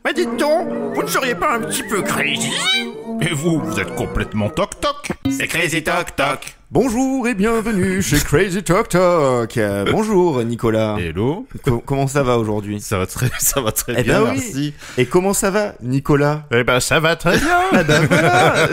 Mais dites donc, vous ne seriez pas un petit peu crazy? Et vous êtes complètement toc-toc. C'est Crazy Toc Toc. Bonjour et bienvenue chez Crazy Talk Talk. Bonjour Nicolas. Hello. Comment ça va aujourd'hui? Ça va très Eh bien, ben oui. merci. Et comment ça va Nicolas? Eh ben ça va très bien. Ah ben voilà.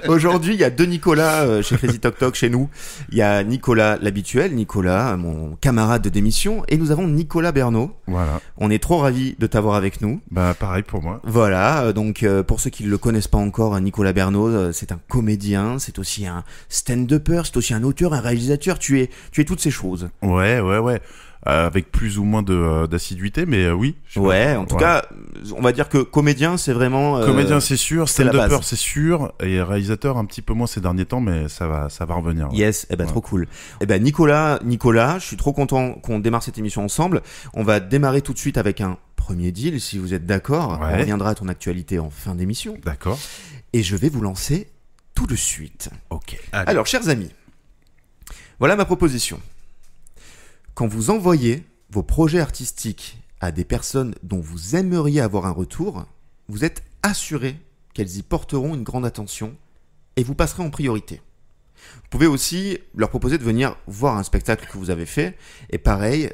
Aujourd'hui il y a deux Nicolas chez Crazy Talk Talk chez nous. Il y a Nicolas l'habituel, Nicolas mon camarade de démission, et nous avons Nicolas Bernot. Voilà. On est trop ravis de t'avoir avec nous. Bah pareil pour moi. Voilà, donc pour ceux qui ne le connaissent pas encore, Nicolas Bernot, c'est un comédien, c'est aussi un stand-upper, c'est aussi un auteur, un réalisateur, tu es toutes ces choses. Ouais. Avec plus ou moins d'assiduité, mais oui. Ouais, en tout cas, on va dire que comédien, c'est vraiment... Comédien, c'est sûr. c'est la Stand-upper, base. c'est sûr. Et réalisateur, un petit peu moins ces derniers temps, mais ça va revenir. Ouais. Yes, eh ben trop cool. Eh ben Nicolas, je suis trop content qu'on démarre cette émission ensemble. On va démarrer tout de suite avec un premier deal, si vous êtes d'accord. Ouais. On reviendra à ton actualité en fin d'émission. D'accord. Et je vais vous lancer tout de suite. Ok. Allez. Alors, chers amis, voilà ma proposition. Quand vous envoyez vos projets artistiques à des personnes dont vous aimeriez avoir un retour, vous êtes assuré qu'elles y porteront une grande attention et vous passerez en priorité. Vous pouvez aussi leur proposer de venir voir un spectacle que vous avez fait, et pareil,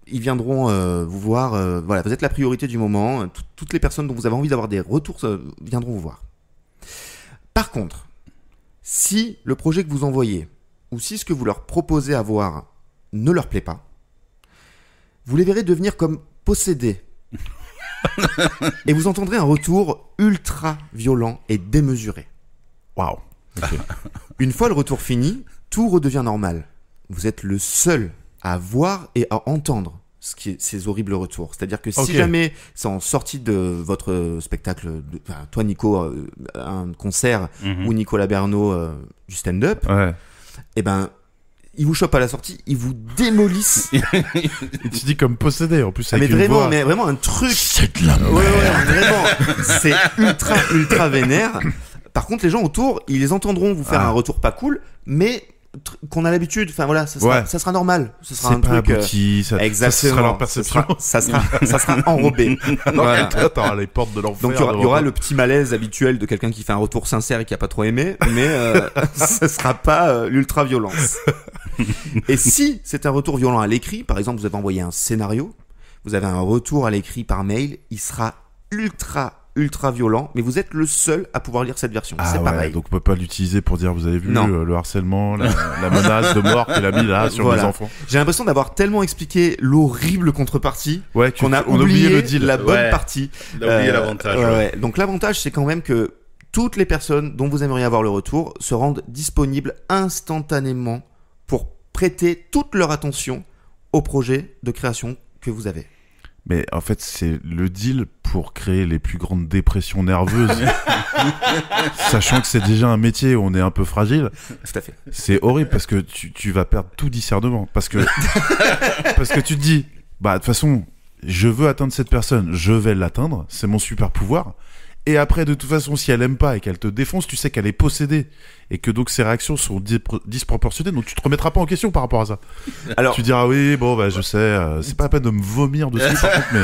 ils viendront vous voir. Voilà, vous êtes la priorité du moment. Toutes les personnes dont vous avez envie d'avoir des retours viendront vous voir. Par contre, si le projet que vous envoyez, ou si ce que vous leur proposez à voir ne leur plaît pas, vous les verrez devenir comme possédés. Et vous entendrez un retour ultra violent et démesuré. Waouh. Ok. Une fois le retour fini, tout redevient normal. Vous êtes le seul à voir et à entendre ces horribles retours. C'est-à-dire que si jamais c'est en sortie de votre spectacle, toi Nico, un concert, ou Nicolas Bernot, du stand-up, Ouais. eh ben, ils vous chopent à la sortie, ils vous démolissent. Et tu dis comme possédé en plus. mais Avec une vraiment, voix. mais vraiment un truc. C'est de la merde. Ouais, vraiment. C'est ultra vénère. Par contre, les gens autour, ils les entendront vous faire un retour pas cool, mais qu'on a l'habitude. Enfin voilà, ça sera normal. Ce sera C'est un pas truc. abouti. Ça Exactement. sera leur perception. Ça sera enrobé. Voilà. Toi, t'auras les portes de l'enfer. Donc il y aura le petit malaise habituel de quelqu'un qui fait un retour sincère et qui a pas trop aimé, mais ce sera pas l'ultra violence. Et si c'est un retour violent à l'écrit, par exemple vous avez envoyé un scénario, vous avez un retour à l'écrit par mail, il sera ultra violent, mais vous êtes le seul à pouvoir lire cette version. Ah c'est ouais, pareil. donc on peut pas l'utiliser pour dire vous avez vu Non. le harcèlement, la menace de mort qu'il a mis là sur Voilà. les enfants. J'ai l'impression d'avoir tellement expliqué l'horrible contrepartie Ouais, qu'on a on oublié le deal. la bonne partie. On a oublié l'avantage. Ouais. Donc l'avantage, c'est quand même que toutes les personnes dont vous aimeriez avoir le retour se rendent disponibles instantanément pour prêter toute leur attention au projet de création que vous avez. Mais en fait, c'est le deal pour créer les plus grandes dépressions nerveuses. Sachant que c'est déjà un métier où on est un peu fragile. Tout à fait. C'est horrible parce que tu vas perdre tout discernement. Parce que tu te dis, bah, de toute façon, je veux atteindre cette personne, je vais l'atteindre, c'est mon super pouvoir. Et après, de toute façon, si elle aime pas et qu'elle te défonce, tu sais qu'elle est possédée. Et que donc ses réactions sont disproportionnées. Donc tu te remettras pas en question par rapport à ça. Alors, Tu diras, oui, bon, bah, je sais, c'est pas la peine de me vomir dessus, par contre, mais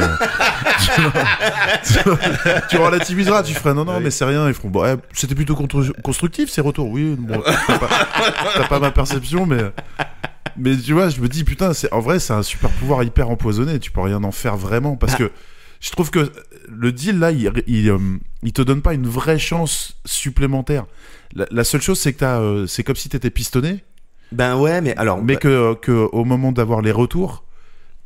tu relativiseras, tu feras, non, mais c'est rien. Ils feront, bon, ouais, c'était plutôt constructif, ces retours. Oui, bon, t'as pas ma perception, mais tu vois, je me dis, putain, en vrai, c'est un super pouvoir hyper empoisonné. Tu peux rien en faire vraiment parce que je trouve que le deal là, il te donne pas une vraie chance supplémentaire. La seule chose, c'est que c'est comme si t'étais pistonné, ben ouais, mais alors. mais que au moment d'avoir les retours,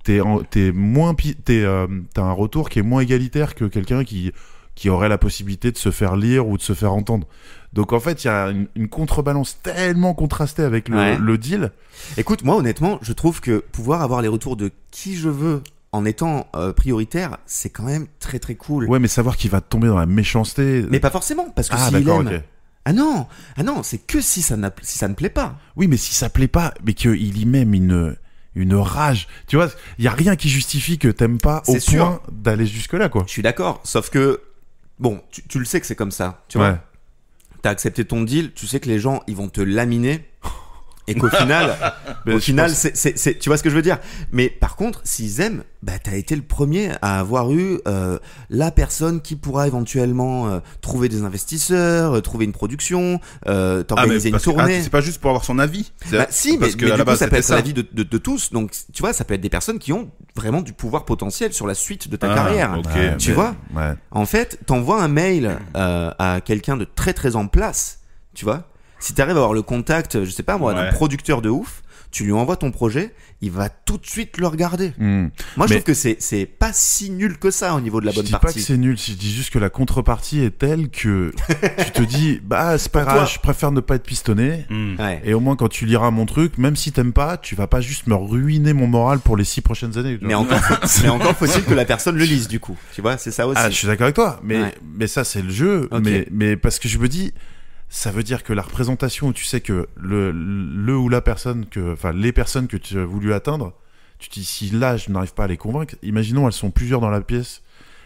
t'as un retour qui est moins égalitaire que quelqu'un qui aurait la possibilité de se faire lire ou de se faire entendre. Donc en fait, il y a une contrebalance tellement contrastée avec le deal. Écoute, moi honnêtement, je trouve que pouvoir avoir les retours de qui je veux en étant prioritaire, c'est quand même très cool. Ouais, mais savoir qu'il va tomber dans la méchanceté. Mais pas forcément, parce que s'il d'accord, aime. ok. Ah non, c'est que si ça ne plaît pas. Oui, mais si ça plaît pas, mais qu'il y même une rage. Tu vois, il y a rien qui justifie que t'aimes pas au point d'aller jusque là, quoi. Je suis d'accord, sauf que bon, tu le sais que c'est comme ça, tu vois. T'as accepté ton deal, tu sais que les gens ils vont te laminer Et qu'au final, Mais je pense- tu vois ce que je veux dire. Mais par contre, s'ils aiment, t'as été le premier à avoir eu la personne qui pourra éventuellement trouver des investisseurs, trouver une production, t'organiser une parce que, tournée. c'est pas juste pour avoir son avis. Si, mais, parce que mais à du la coup, base, ça peut c'était être l'avis de tous. Donc, tu vois, ça peut être des personnes qui ont vraiment du pouvoir potentiel sur la suite de ta carrière. ok. Ouais, Tu mais- vois Ouais. En fait, t'envoies un mail à quelqu'un de très très en place, tu vois. Si t'arrives à avoir le contact, je sais pas moi, d'un Ouais. producteur de ouf, tu lui envoies ton projet, il va tout de suite le regarder. Hmm. Moi, je Mais- trouve que c'est pas si nul que ça au niveau de la Je bonne dis pas partie. que c'est nul, je dis juste que la contrepartie est telle que tu te dis, c'est pas Pour grave, toi. je préfère ne pas être pistonné. Hmm. Ouais. Et au moins, quand tu liras mon truc, même si t'aimes pas, tu vas pas juste me ruiner mon moral pour les 6 prochaines années. tu Mais vois. encore, mais encore faut-il que la personne le lise du coup. Tu vois, c'est ça aussi. Ah, je suis d'accord avec toi, mais, Ouais. mais ça, c'est le jeu. Ok. Mais parce que je me dis, ça veut dire que la représentation où tu sais que le ou la personne enfin, les personnes que tu as voulu atteindre, tu te dis, si là, je n'arrive pas à les convaincre, imaginons, elles sont plusieurs dans la pièce,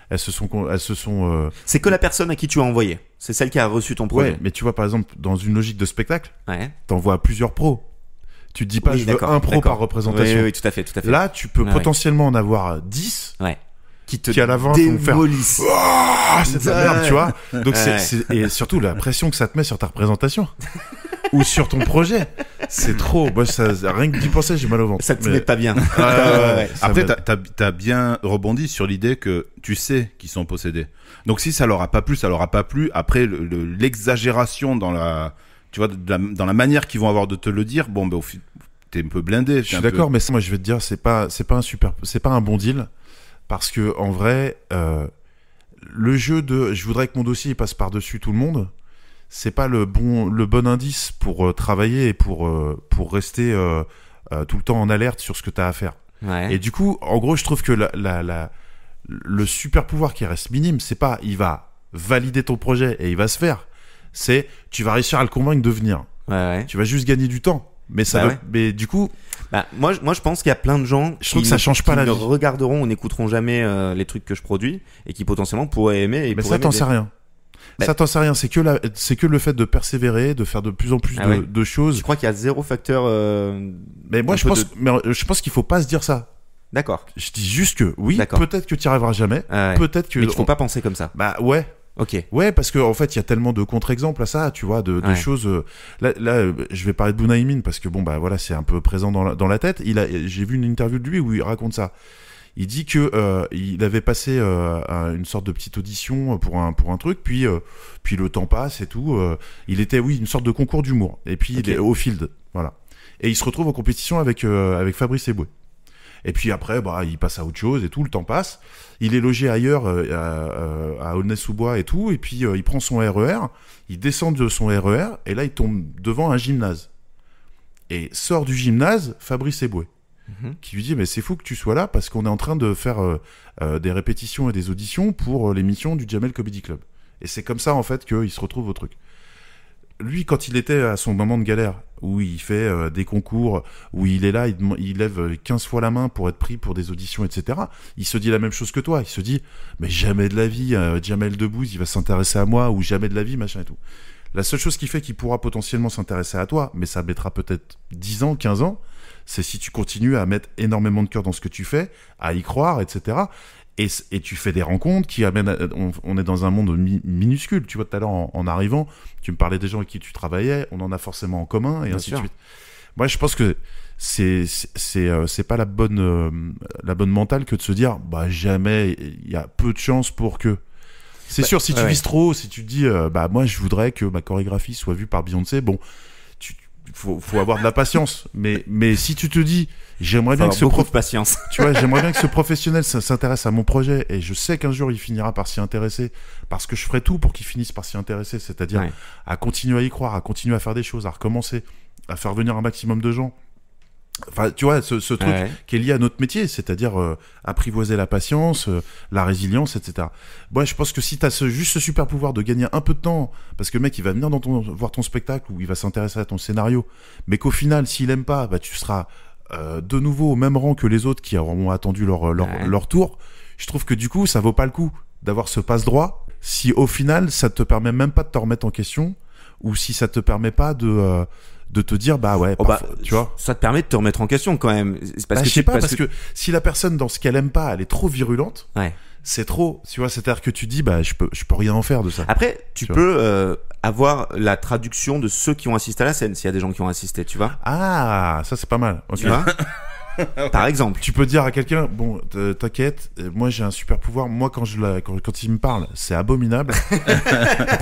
elles se sont, C'est que la personne à qui tu as envoyé. C'est celle qui a reçu ton projet. ouais, mais tu vois, par exemple, dans une logique de spectacle, Ouais. t'envoies plusieurs pros. Tu te dis pas, Oui, je veux d'accord, un pro d'accord. par représentation. Oui, oui, tout à fait, tout à fait. Là, tu peux Ouais. potentiellement en avoir 10 Ouais. Qui te qui à l'avant vont faire démolissent. Ah, c'est de la merde, Ouais. tu vois. Donc Ouais. et surtout la pression que ça te met sur ta représentation ou sur ton projet, c'est trop. Moi, rien que d'y penser, j'ai mal au ventre. Ça te Mais- met pas bien. Ouais, ça Après, m'aide. t'as bien rebondi sur l'idée que tu sais qu'ils sont possédés. Donc si ça leur a pas plu, ça leur a pas plu. Après, l'exagération dans la, tu vois, dans la manière qu'ils vont avoir de te le dire, bon, t'es un peu blindé. Je suis d'accord, mais ça, moi, je vais te dire, c'est pas un bon deal parce que en vrai, le jeu de, je voudrais que mon dossier il passe par-dessus tout le monde. C'est pas le bon indice pour travailler et pour rester tout le temps en alerte sur ce que t'as à faire. Ouais. Et du coup, en gros, je trouve que le super pouvoir qui reste minime, c'est pas il va valider ton projet et il va se faire. C'est tu vas réussir à le convaincre de venir. Ouais. Tu vas juste gagner du temps. Mais ça Bah veut- ouais. mais du coup, Moi, je pense qu'il y a plein de gens Je trouve que ça change pas qui la ne vie. regarderont ou n'écouteront jamais les trucs que je produis et qui potentiellement pourraient aimer. Et mais pourraient ça t'en m'aider. sais rien. Bah- Ça t'en sais rien. C'est que le fait de persévérer, de faire de plus en plus Ah ouais. de choses. Je crois qu'il y a zéro facteur. Mais moi, un je peu pense, mais je pense qu'il faut pas se dire ça. D'accord. Je dis juste que oui, D'accord. peut-être que tu y arriveras jamais. Ouais. Peut-être que Mais qu'il faut pas penser comme ça. Bah ouais. Ok. Ouais, parce que en fait, il y a tellement de contre-exemples à ça, tu vois, de Ouais. choses. Là, je vais parler de Bounaïmin parce que bon, bah voilà, c'est un peu présent dans la tête. J'ai vu une interview de lui où il raconte ça. Il dit que il avait passé une sorte de petite audition pour un truc, puis le temps passe et tout. Il était, oui, une sorte de concours d'humour. Et puis Ok. il est au field, voilà. Et il se retrouve en compétition avec Fabrice Eboué. Et puis après, bah, il passe à autre chose et tout, le temps passe. Il est logé ailleurs, à Aulnay-sous-Bois et tout, et puis il prend son RER, il descend de son RER, et là il tombe devant un gymnase. Et sort du gymnase Fabrice Eboué, qui lui dit, mais c'est fou que tu sois là, parce qu'on est en train de faire des répétitions et des auditions pour l'émission du Jamel Comedy Club. Et c'est comme ça, en fait, qu'il se retrouve au truc. Lui, quand il était à son moment de galère, où il fait des concours, où il est là, il lève 15 fois la main pour être pris pour des auditions, etc., il se dit la même chose que toi. Il se dit, mais jamais de la vie, Jamel Debbouze, il va s'intéresser à moi, ou jamais de la vie, machin et tout. La seule chose qui fait qu'il pourra potentiellement s'intéresser à toi, mais ça mettra peut-être 10 ans, 15 ans, c'est si tu continues à mettre énormément de cœur dans ce que tu fais, à y croire, etc., et tu fais des rencontres qui amènent. On est dans un monde minuscule. Tu vois, tout à l'heure, en arrivant, tu me parlais des gens avec qui tu travaillais. On en a forcément en commun, et Bien ainsi sûr. de suite. Moi, je pense que c'est pas la bonne mentale que de se dire, bah jamais. Il y a peu de chances pour que. C'est sûr, si tu ouais. vises trop, si tu te dis, bah moi, je voudrais que ma chorégraphie soit vue par Beyoncé. Bon, faut avoir de la patience. Mais si tu te dis, j'aimerais bien que ce beaucoup de patience. tu vois, j'aimerais bien que ce professionnel s'intéresse à mon projet, et je sais qu'un jour il finira par s'y intéresser, parce que je ferai tout pour qu'il finisse par s'y intéresser, c'est-à-dire Ouais. à continuer à y croire, à continuer à faire des choses, à recommencer, à faire venir un maximum de gens. Enfin, tu vois, ce truc Ouais. qui est lié à notre métier, c'est-à-dire apprivoiser la patience, la résilience, etc. Moi, je pense que si t'as juste ce super pouvoir de gagner un peu de temps, parce que le mec, il va venir voir ton spectacle, ou il va s'intéresser à ton scénario, mais qu'au final, s'il aime pas, bah tu seras de nouveau au même rang que les autres qui auront attendu leur tour. Je trouve que du coup, ça vaut pas le coup d'avoir ce passe-droit si au final, ça te permet même pas de te remettre en question, ou si ça te permet pas de de te dire bah ouais, tu vois. Ça te permet de te remettre en question quand même. C'est parce Bah, que je sais pas, parce que si la personne dans ce qu'elle aime pas, elle est trop virulente, ouais. c'est trop, tu vois, c'est-à-dire que tu dis bah je peux rien en faire de ça. Après, tu Tu peux avoir la traduction de ceux qui ont assisté à la scène, s'il y a des gens qui ont assisté, tu vois. Ah, ça c'est pas mal. Ok. Tu vois. Par exemple. Tu peux dire à quelqu'un, bon, t'inquiète, moi j'ai un super pouvoir. Moi quand il me parle, c'est abominable.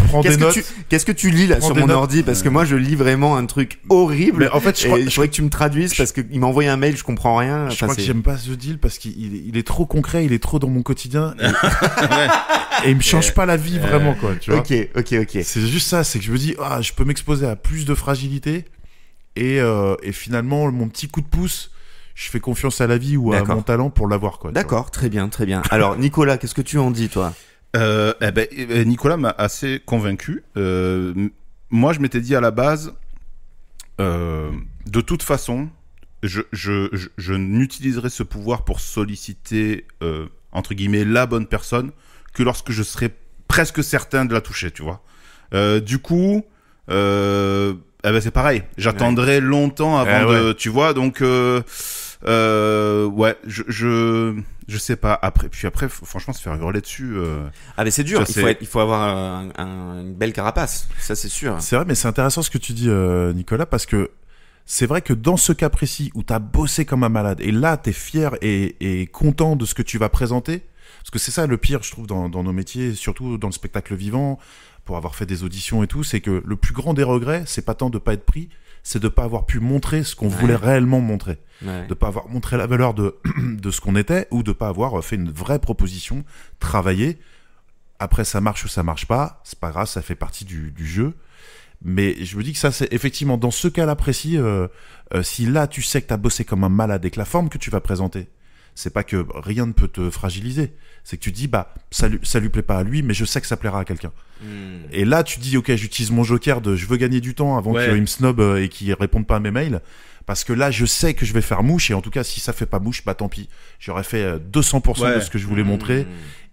Prends des notes. Qu'est-ce que tu lis là Prends sur des mon notes. ordi, parce que moi je lis vraiment un truc horrible. Mais en fait, je voudrais que tu me traduises parce qu'il m'a envoyé un mail, je comprends rien. Je crois que j'aime pas ce deal parce qu'il est trop concret, il est trop dans mon quotidien et il me change pas la vie vraiment, quoi, tu vois. Ok. C'est juste ça, c'est que je me dis je peux m'exposer à plus de fragilité et finalement mon petit coup de pouce, je fais confiance à la vie ou à mon talent pour l'avoir, quoi. D'accord, très bien. Alors Nicolas, qu'est-ce que tu en dis, toi? Nicolas m'a assez convaincu. Moi, je m'étais dit à la base, de toute façon, je n'utiliserai ce pouvoir pour solliciter, entre guillemets, la bonne personne que lorsque je serai presque certain de la toucher, tu vois. Du coup, c'est pareil. J'attendrai longtemps avant de, tu vois, donc, ouais, je sais pas. Après, franchement, se faire hurler dessus. Mais c'est dur. Il faut avoir une belle carapace. Ça, c'est sûr. C'est vrai, mais c'est intéressant ce que tu dis, Nicolas, parce que c'est vrai que dans ce cas précis où t'as bossé comme un malade et là t'es fier et content de ce que tu vas présenter, parce que c'est ça le pire, je trouve, dans nos métiers, surtout dans le spectacle vivant, pour avoir fait des auditions et tout, c'est que le plus grand des regrets, c'est pas tant de pas être pris, c'est de pas avoir pu montrer ce qu'on voulait réellement montrer. De pas avoir montré la valeur de ce qu'on était, ou de pas avoir fait une vraie proposition, travaillé. Après, ça marche ou ça marche pas, c'est pas grave, ça fait partie du jeu. Mais je me dis que ça, c'est effectivement, dans ce cas-là précis, si là, tu sais que t'as bossé comme un malade et que la forme que tu vas présenter, c'est pas que rien ne peut te fragiliser, c'est que tu dis, ça lui plaît pas à lui, mais je sais que ça plaira à quelqu'un. Et là, tu dis, ok, j'utilise mon joker de je veux gagner du temps avant qu'il me snob et qu'il réponde pas à mes mails. Parce que là, je sais que je vais faire mouche, et en tout cas, si ça fait pas mouche, tant pis. J'aurais fait 200% de ce que je voulais montrer.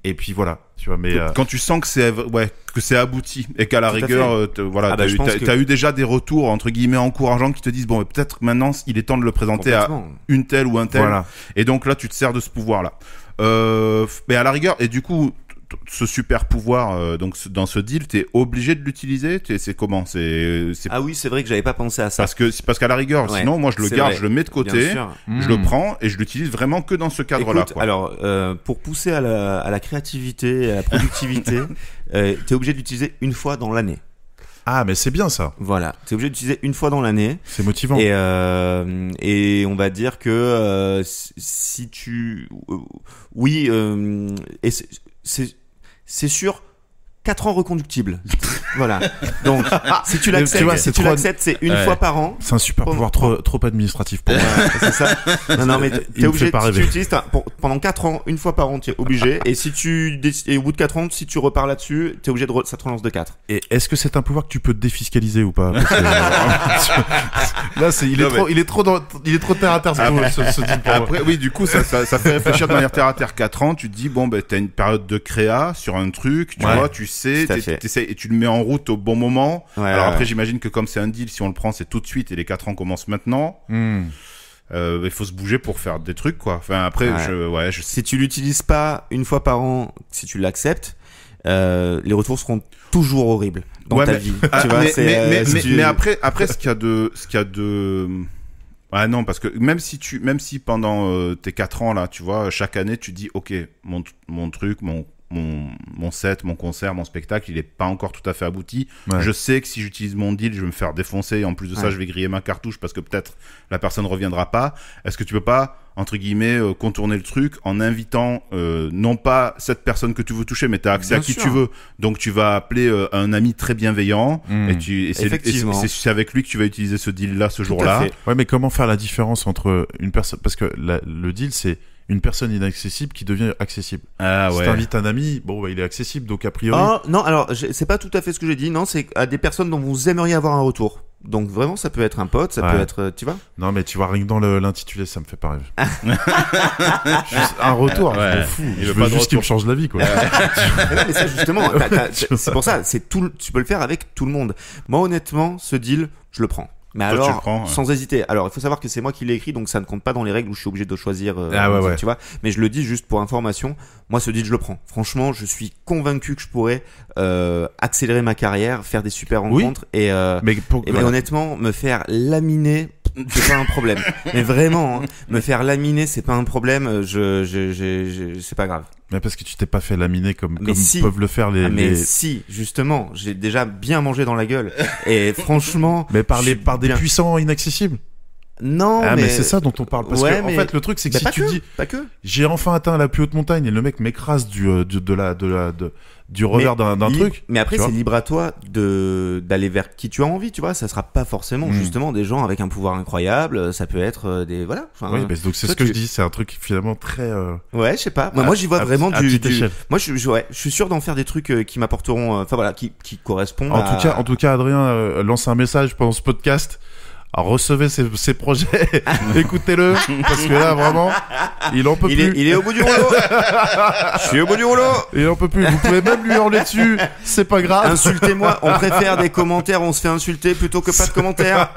Et puis voilà, tu vois, mais quand tu sens que c'est abouti et qu'à la rigueur, t'as eu déjà des retours entre guillemets encourageants qui te disent bon, peut-être maintenant il est temps de le présenter à une telle ou un tel. Voilà. Et donc là, tu te sers de ce pouvoir-là. Mais à la rigueur, et du coup, ce super pouvoir, donc dans ce deal, t'es obligé de l'utiliser. C'est comment? Ah oui, c'est vrai que j'avais pas pensé à ça. Parce qu'à la rigueur, sinon moi je le garde, je le mets de côté, je le prends et je l'utilise vraiment que dans ce cadre-là. Écoute, alors pour pousser à la créativité, à la productivité, t'es obligé d'utiliser une fois dans l'année. Ah, mais c'est bien ça. Voilà, t'es obligé d'utiliser une fois dans l'année. C'est motivant. Et on va dire que si tu, et c'est sûr, 4 ans reconductibles. Voilà. Donc, si tu l'acceptes, c'est une fois par an. C'est un super pouvoir trop administratif pour moi. C'est ça. Non, mais t'es obligé, si tu utilises pendant 4 ans, une fois par an, t'es obligé. Et et au bout de 4 ans, si tu repars là-dessus, t'es obligé ça te relance de 4. Et est-ce que c'est un pouvoir que tu peux défiscaliser ou pas? Parce que, là, il est trop terre à terre, ce deal pour après, oui, du coup, ça fait réfléchir de manière terre à terre. 4 ans, tu te dis, bon, t'as une période de créa sur un truc, tu vois, tu sais, t'essayes, et tu le mets en route au bon moment. Alors après, j'imagine que comme c'est un deal, si on le prend, c'est tout de suite et les 4 ans commencent maintenant. Il faut se bouger pour faire des trucs, quoi. Enfin, après, si tu l'utilises pas une fois par an, si tu l'acceptes, les retours seront toujours horribles dans ta vie. Tu vois, mais après, ce qu'il y a de, ah non, parce que même si pendant tes 4 ans là, tu vois, chaque année, tu dis, ok, mon truc, mon set, mon concert, mon spectacle, il est pas encore tout à fait abouti. Je sais que si j'utilise mon deal, je vais me faire défoncer et en plus de ça, je vais griller ma cartouche parce que peut-être la personne reviendra pas. Est-ce que tu peux pas, entre guillemets, contourner le truc en invitant non pas cette personne que tu veux toucher, mais tu as accès à qui tu veux. Donc tu vas appeler un ami très bienveillant et c'est avec lui que tu vas utiliser ce deal-là ce jour-là. Ouais, mais comment faire la différence entre une personne, parce que le deal, c'est une personne inaccessible qui devient accessible. Ah ouais. Si t'invites un ami, il est accessible, donc a priori. Non, alors c'est pas tout à fait ce que j'ai dit. Non, c'est à des personnes dont vous aimeriez avoir un retour. Donc vraiment, ça peut être un pote, ça peut être, tu vois. Non, mais tu vois, rien que dans l'intitulé, ça me fait pas rêver. Juste un retour, je m'en fous. Je veux juste qu'il me change la vie, quoi. Mais ça, justement, c'est pour ça, tu peux le faire avec tout le monde. Moi, honnêtement, ce deal, je le prends. Mais Toi, tu alors, le prends, ouais. sans hésiter. Alors, il faut savoir que c'est moi qui l'ai écrit, donc ça ne compte pas dans les règles où je suis obligé de choisir. Tu vois. Mais je le dis juste pour information. Moi, ce deal, je le prends. Franchement, je suis convaincu que je pourrais accélérer ma carrière, faire des super rencontres et Mais mais honnêtement, me faire laminer, c'est pas un problème. Mais vraiment, hein, me faire laminer, c'est pas un problème. C'est pas grave. Mais parce que tu t'es pas fait laminer comme si. peuvent le faire les. Mais si, justement, j'ai déjà bien mangé dans la gueule. Et franchement. Mais par des puissants inaccessibles. Non, mais c'est ça dont on parle. Parce que, en fait, le truc, c'est que si tu dis, pas que. J'ai enfin atteint la plus haute montagne et le mec m'écrase du revers d'un truc. Mais après, c'est libre à toi d'aller vers qui tu as envie, tu vois. Ça sera pas forcément, justement, des gens avec un pouvoir incroyable. Ça peut être des, voilà. Enfin, oui, mais donc c'est ce que je dis. C'est un truc finalement très, ouais, je sais pas. Moi, j'y vois vraiment du. Moi, je suis sûr d'en faire des trucs qui m'apporteront, enfin voilà, qui correspondent En tout cas, Adrien lance un message pendant ce podcast. Alors, recevez ces projets, écoutez-le, parce que là, vraiment, il en peut plus. Il est au bout du rouleau. Je suis au bout du rouleau. Il en peut plus. Vous pouvez même lui hurler dessus, c'est pas grave. Insultez-moi. On préfère des commentaires, on se fait insulter plutôt que pas de commentaires.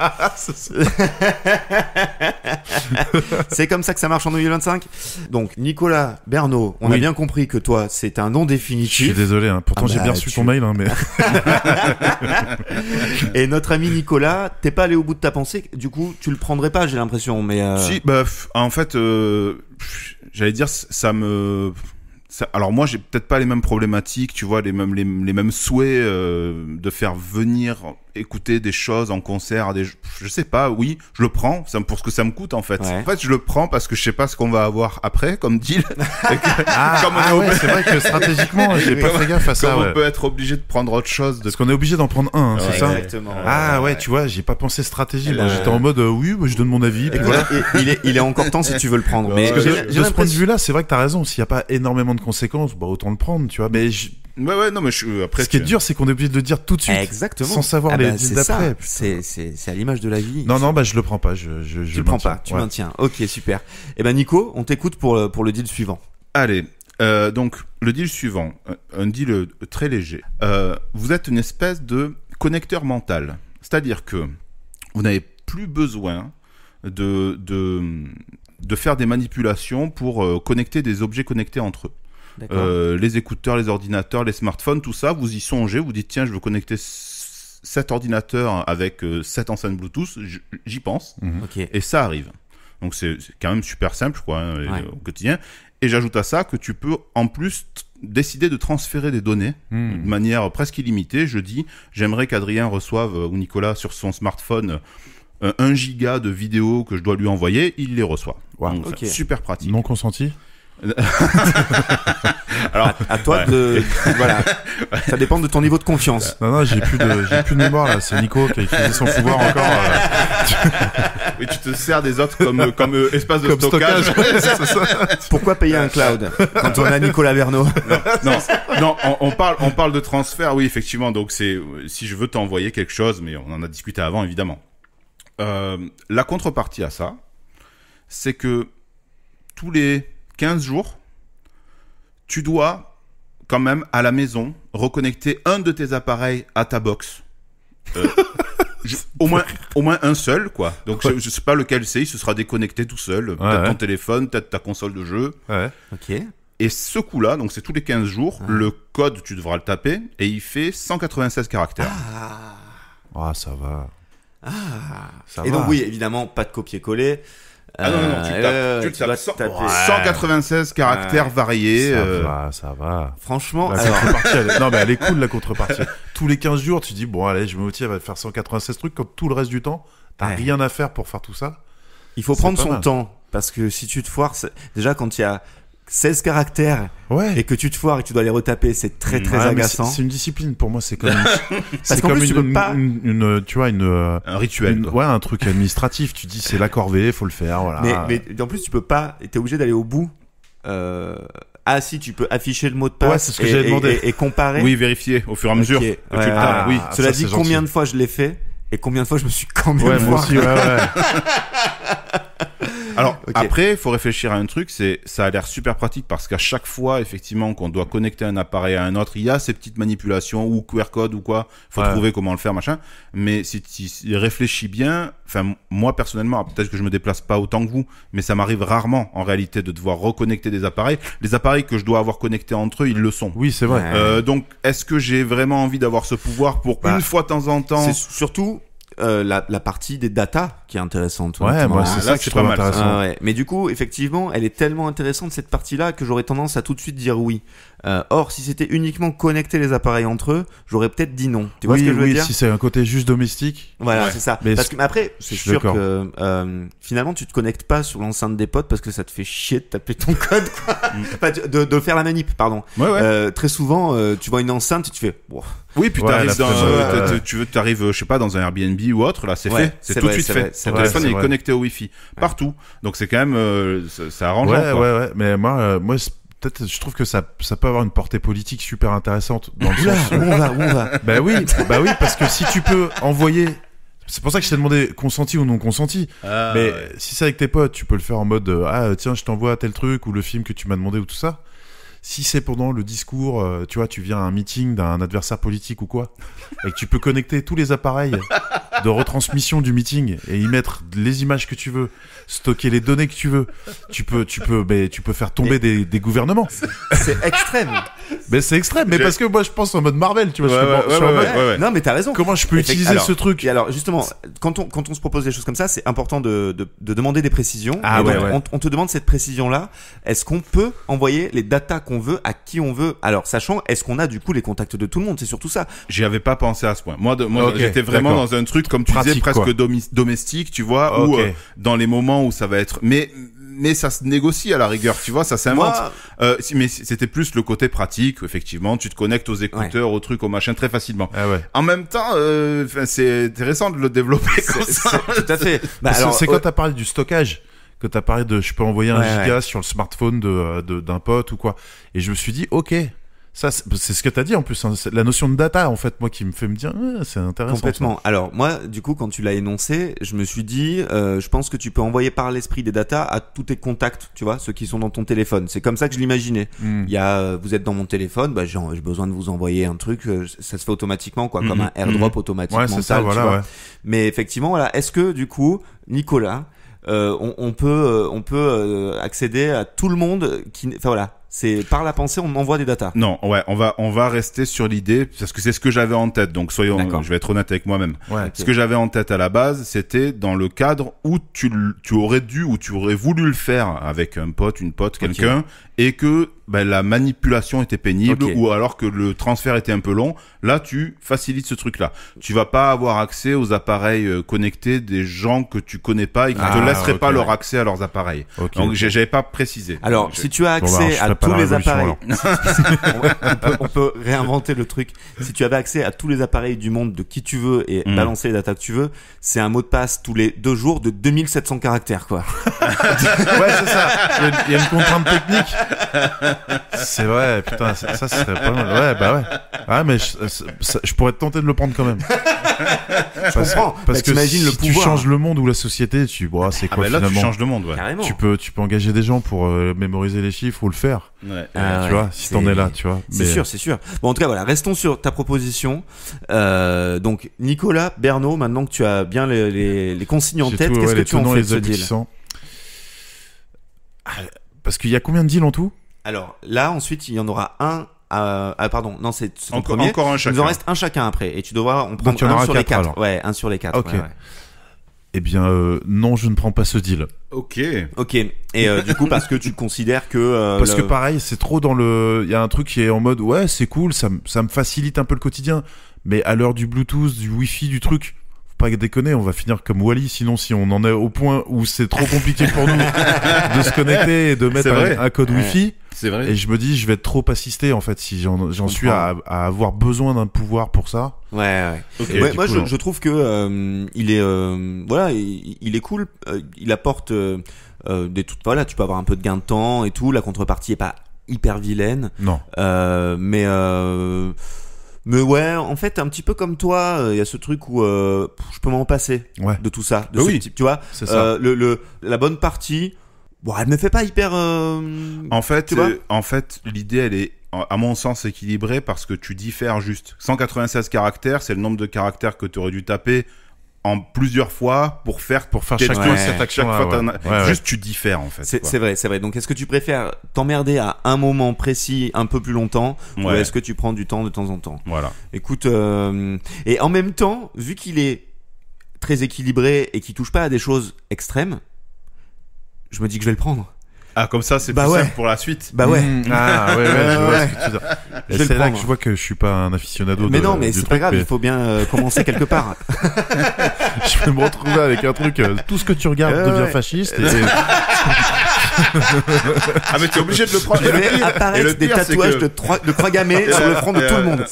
C'est comme ça que ça marche en 2025. Donc, Nicolas Bernot, on a bien compris que toi, c'est un nom définitif. Je suis désolé, hein. Pourtant j'ai bien reçu ton mail, hein, mais. Et notre ami Nicolas, t'es pas allé au bout de ta pensée. Du coup, tu le prendrais pas, j'ai l'impression, mais Si, en fait, j'allais dire, alors moi, j'ai peut-être pas les mêmes problématiques, tu vois, les mêmes souhaits de faire venir écouter des choses en concert, je sais pas, oui, je le prends, pour ce que ça me coûte en fait. Ouais. En fait, je le prends parce que je sais pas ce qu'on va avoir après comme deal. C'est vrai que stratégiquement, j'ai pas fait gaffe à ça. Comme on peut être obligé de prendre autre chose. Parce qu'on est obligé d'en prendre un, c'est ça. Exactement. Tu vois, j'ai pas pensé stratégie. Moi, j'étais en mode, oui, je donne mon avis. Et voilà. Il est encore temps si tu veux le prendre. Mais de ce point de vue-là, c'est vrai que t'as raison. S'il y a pas énormément de conséquences, autant le prendre, tu vois. Mais non, mais après. Ce qui est dur, c'est qu'on est obligé de le dire tout de suite. Exactement. Sans savoir les deals d'après. C'est à l'image de la vie. Non, je le prends pas. Je le prends pas. Tu maintiens. Ok, super. Eh ben, Nico, on t'écoute pour le deal suivant. Allez. Donc, le deal suivant. Un deal très léger. Vous êtes une espèce de connecteur mental. C'est-à-dire que vous n'avez plus besoin de faire des manipulations pour connecter des objets connectés entre eux. Les écouteurs, les ordinateurs, les smartphones, tout ça, vous y songez, vous dites tiens, je veux connecter cet ordinateur avec cette enceinte Bluetooth, j'y pense, et ça arrive. Donc c'est quand même super simple, quoi, au quotidien. Et j'ajoute à ça que tu peux en plus décider de transférer des données de manière presque illimitée. Je dis, j'aimerais qu'Adrien reçoive ou Nicolas sur son smartphone 1 giga de vidéos que je dois lui envoyer, il les reçoit. Wow. Donc, super pratique. Non consenti. Alors, à toi voilà. Ça dépend de ton niveau de confiance. Non, j'ai plus de mémoire là. C'est Nico qui a utilisé son pouvoir encore. Et tu te sers des autres comme espace de comme stockage. C'est ça. Pourquoi payer un cloud quand on a Nicolas Bernot? Non, on parle de transfert. Oui, effectivement. Donc c'est si je veux t'envoyer quelque chose, mais on en a discuté avant, évidemment. La contrepartie à ça, c'est que tous les 15 jours, tu dois quand même à la maison reconnecter un de tes appareils à ta box. Au moins un seul, quoi. Donc je sais pas lequel c'est, il se sera déconnecté tout seul. Peut-être ton téléphone, peut-être ta console de jeu. Ouais. Ok. Et ce coup-là, donc c'est tous les 15 jours, le code, tu devras le taper, et il fait 196 caractères. Ça va. Ça et va. donc oui, évidemment, pas de copier-coller. Non, tu le tapes. 196 caractères variés. Ça va. Franchement, la contrepartie, non mais elle est cool la contrepartie. Tous les 15 jours, tu dis bon allez, je me motive à faire 196 trucs, quand tout le reste du temps, t'as rien à faire pour faire tout ça. Il faut prendre son temps, parce que si tu te foires, déjà quand il y a 16 caractères et que tu te foires et que tu dois les retaper, c'est très agaçant. C'est une discipline pour moi, c'est comme parce qu'en plus tu peux pas un rituel, un truc administratif. Tu dis c'est la corvée, faut le faire, voilà. Mais en plus tu peux pas, t'es obligé d'aller au bout. Si tu peux afficher le mot de passe c'est ce que j'avais demandé. et comparer. Oui, vérifier au fur et à mesure que tu le tapes. Oui. Cela dit, combien de fois je l'ai fait et combien de fois je me suis quand même moi aussi, ouais. Alors, Ok. Après, il faut réfléchir à un truc, ça a l'air super pratique parce qu'à chaque fois, effectivement, qu'on doit connecter un appareil à un autre, il y a ces petites manipulations ou QR code ou quoi. Faut trouver comment le faire, machin. Mais si tu réfléchis bien, enfin, moi, personnellement, peut-être que je me déplace pas autant que vous, mais ça m'arrive rarement, en réalité, de devoir reconnecter des appareils. Les appareils que je dois avoir connectés entre eux, ils le sont. Oui, c'est vrai. Donc, est-ce que j'ai vraiment envie d'avoir ce pouvoir pour une fois de temps en temps? C'est surtout la partie des datas qui est intéressante. Ouais, honnêtement. moi, c'est là, ça que c'est je trouve pas mal, ça. intéressant. Ah ouais. Mais du coup, effectivement, elle est tellement intéressante cette partie-là que j'aurais tendance à tout de suite dire oui. Or, si c'était uniquement connecter les appareils entre eux, j'aurais peut-être dit non. Tu vois Oui, ce que je veux oui, dire? si c'est un côté juste domestique. Voilà, Ouais. c'est ça. Mais Parce que mais après, c'est je suis sûr d'accord. que finalement, tu te connectes pas sur l'enceinte des potes parce que ça te fait chier de taper ton code, quoi. Enfin, de faire la manip, pardon. Ouais. Très souvent, tu vois une enceinte et tu fais. Wow. Oui, puis Ouais, t'arrives la dans, flemme, t'arrives, je sais pas, dans un Airbnb ou autre, là, c'est Ouais, fait. C'est c'est tout de vrai, suite c'est fait. vrai, c'est Ton vrai, téléphone c'est est vrai. connecté au Wi-Fi. Partout. Donc c'est quand même, c'est arrangeant, Ouais, quoi. ouais. Mais moi, peut-être, je trouve que ça peut avoir une portée politique super intéressante dans le Oula, sens où on va? Bah oui, parce que si tu peux envoyer, c'est pour ça que je t'ai demandé consenti ou non consenti. Ah, Mais ouais. si c'est avec tes potes, tu peux le faire en mode ah tiens, je t'envoie tel truc ou le film que tu m'as demandé ou tout ça. Si c'est pendant le discours, tu vois, tu viens à un meeting d'un adversaire politique ou quoi, et que tu peux connecter tous les appareils de retransmission du meeting et y mettre les images que tu veux, stocker les données que tu veux, tu peux faire tomber des gouvernements. C'est extrême. Mais c'est extrême, mais parce que moi je pense en mode Marvel, tu vois. je suis en mode, ouais. Non, mais t'as raison. comment je peux utiliser Alors, ce truc? Et alors, justement, quand on se propose des choses comme ça, c'est important de demander des précisions. Ah Et donc, ouais, ouais. On te demande cette précision-là. Est-ce qu'on peut envoyer les datas qu'on veut à qui on veut? Alors, sachant, est-ce qu'on a du coup les contacts de tout le monde? C'est surtout ça. J'y avais pas pensé à ce point. Moi, Ok, j'étais vraiment d'accord. dans un truc, comme tu Pratique, disais, presque quoi. domestique, tu vois, Ok. ou dans les moments où ça va être. Mais ça se négocie à la rigueur, tu vois, ça s'invente. Moi, Mais c'était plus le côté pratique, effectivement. Tu te connectes aux écouteurs, aux trucs, aux machins très facilement. Ah ouais. En même temps, c'est intéressant de le développer comme ça. tout à fait. Bah, Parce que alors, c'est quand t'as parlé du stockage que t'as parlé de je peux envoyer un Ouais, giga sur le smartphone d'un pote ou quoi, et je me suis dit ok, ça c'est ce que t'as dit en plus, hein, c'est la notion de data en fait moi qui me fait me dire c'est intéressant. Complètement. Alors moi, du coup, quand tu l'as énoncé, je me suis dit, je pense que tu peux envoyer par l'esprit des datas à tous tes contacts, tu vois, ceux qui sont dans ton téléphone. C'est comme ça que je l'imaginais. Il y a, vous êtes dans mon téléphone, bah j'ai besoin de vous envoyer un truc, ça se fait automatiquement, quoi, comme un airdrop automatique Ouais, c'est ça, mental, tu voilà, vois. ouais. Mais effectivement, voilà, est-ce que du coup, Nicolas, on peut accéder à tout le monde qui, enfin voilà, c'est par la pensée, on envoie des datas. Non, ouais, on va rester sur l'idée parce que c'est ce que j'avais en tête. Donc D'accord. je vais être honnête avec moi-même. Ouais. Ce que j'avais en tête à la base, c'était dans le cadre où tu aurais dû ou tu aurais voulu le faire avec un pote, une pote, quelqu'un, et que la manipulation était pénible Ok. ou alors que le transfert était un peu long. Là, tu facilites ce truc-là. Tu vas pas avoir accès aux appareils connectés des gens que tu connais pas et qui te laisseraient ok, pas leur ouais. accès à leurs appareils. Ok, Donc ok. j'avais pas précisé. Alors, Donc, si tu as Bon, bah, accès je à ferai pas tous la les révolution, appareils, on peut réinventer le truc. Si tu avais accès à tous les appareils du monde de qui tu veux et balancer les datas que tu veux, c'est un mot de passe tous les 2 jours de 2700 caractères, quoi. Ouais, c'est ça. Il y a une contrainte technique. C'est vrai, putain, ça serait pas mal. Ouais, bah ouais. Ah, mais je pourrais te tenter de le prendre quand même. Je comprends. Parce Bah, que t'imagines si le tu pouvoir. changes le monde ou la société, c'est Ah quoi ben là, tu finalement? changes de monde, ouais. Carrément. Tu peux engager des gens pour mémoriser les chiffres ou le faire. Ouais. Ah Tu ouais, vois, si t'en es là, tu vois. C'est sûr, c'est sûr. Bon, en tout cas, voilà, restons sur ta proposition. Donc, Nicolas Bernot, maintenant que tu as bien les consignes en J'ai tête, tout, qu'est-ce ouais, que les tu en tenants fais et de les ce deal? aboutissants. Parce qu'il y a combien de deals en tout? Alors, là, ensuite, il y en aura un. Pardon, non, c'est ton Encore premier. un Il nous chacun. en reste un chacun après, et tu devras en prendre il y en un aura sur les 4, 4. alors. Ouais, un sur les 4. Ok. Eh bien, non, je ne prends pas ce deal. Ok. Ok. Et du coup, parce que tu considères que Parce que pareil, c'est trop dans le... Il y a un truc qui est en mode, ouais, c'est cool, ça me facilite un peu le quotidien. Mais à l'heure du Bluetooth, du Wi-Fi, du truc, faut pas déconner, on va finir comme Wally, sinon si on en est au point où c'est trop compliqué pour nous de se connecter et de mettre C'est vrai. un code Wi-Fi. C'est vrai. Et je me dis, je vais être trop assisté en fait si j'en suis à avoir besoin d'un pouvoir pour ça. Ouais. Ok. Ouais, du moi, coup, je trouve que il est voilà, il est cool. Il apporte des trucs. Voilà, tu peux avoir un peu de gain de temps et tout. La contrepartie est pas hyper vilaine. Non. Mais ouais, en fait, un petit peu comme toi, il y a ce truc où je peux m'en passer Ouais. de tout ça, de Bah ce oui. type, tu vois. C'est ça. La bonne partie, bon, elle me fait pas hyper. En fait, tu vois l'idée, elle est, à mon sens, équilibrée parce que tu diffères juste. 196 caractères, c'est le nombre de caractères que tu aurais dû taper en plusieurs fois pour faire chaque Ouais. cette action chaque fois, ouais. juste tu diffères en fait. C'est vrai. Donc, est-ce que tu préfères t'emmerder à un moment précis un peu plus longtemps ou Ouais. est-ce que tu prends du temps de temps en temps? Voilà. Écoute, et en même temps, vu qu'il est très équilibré et qu'il touche pas à des choses extrêmes, je me dis que je vais le prendre. Ah, comme ça, c'est Bah plus ouais. simple pour la suite. Bah ouais. Ah ouais, je vois Ouais. ce que tu veux dire. Je Et vais c'est le là prendre. que je vois que je suis pas un aficionado Mais de, non, mais du c'est truc, pas grave, mais il faut bien commencer quelque part. je vais me retrouver avec un truc, tout ce que tu regardes devient Ouais. fasciste. Ah, mais t'es obligé de le prendre. Je Et le vais pire- et apparaître le des pire, c'est tatouages que- de croix gammées sur le front de tout le monde.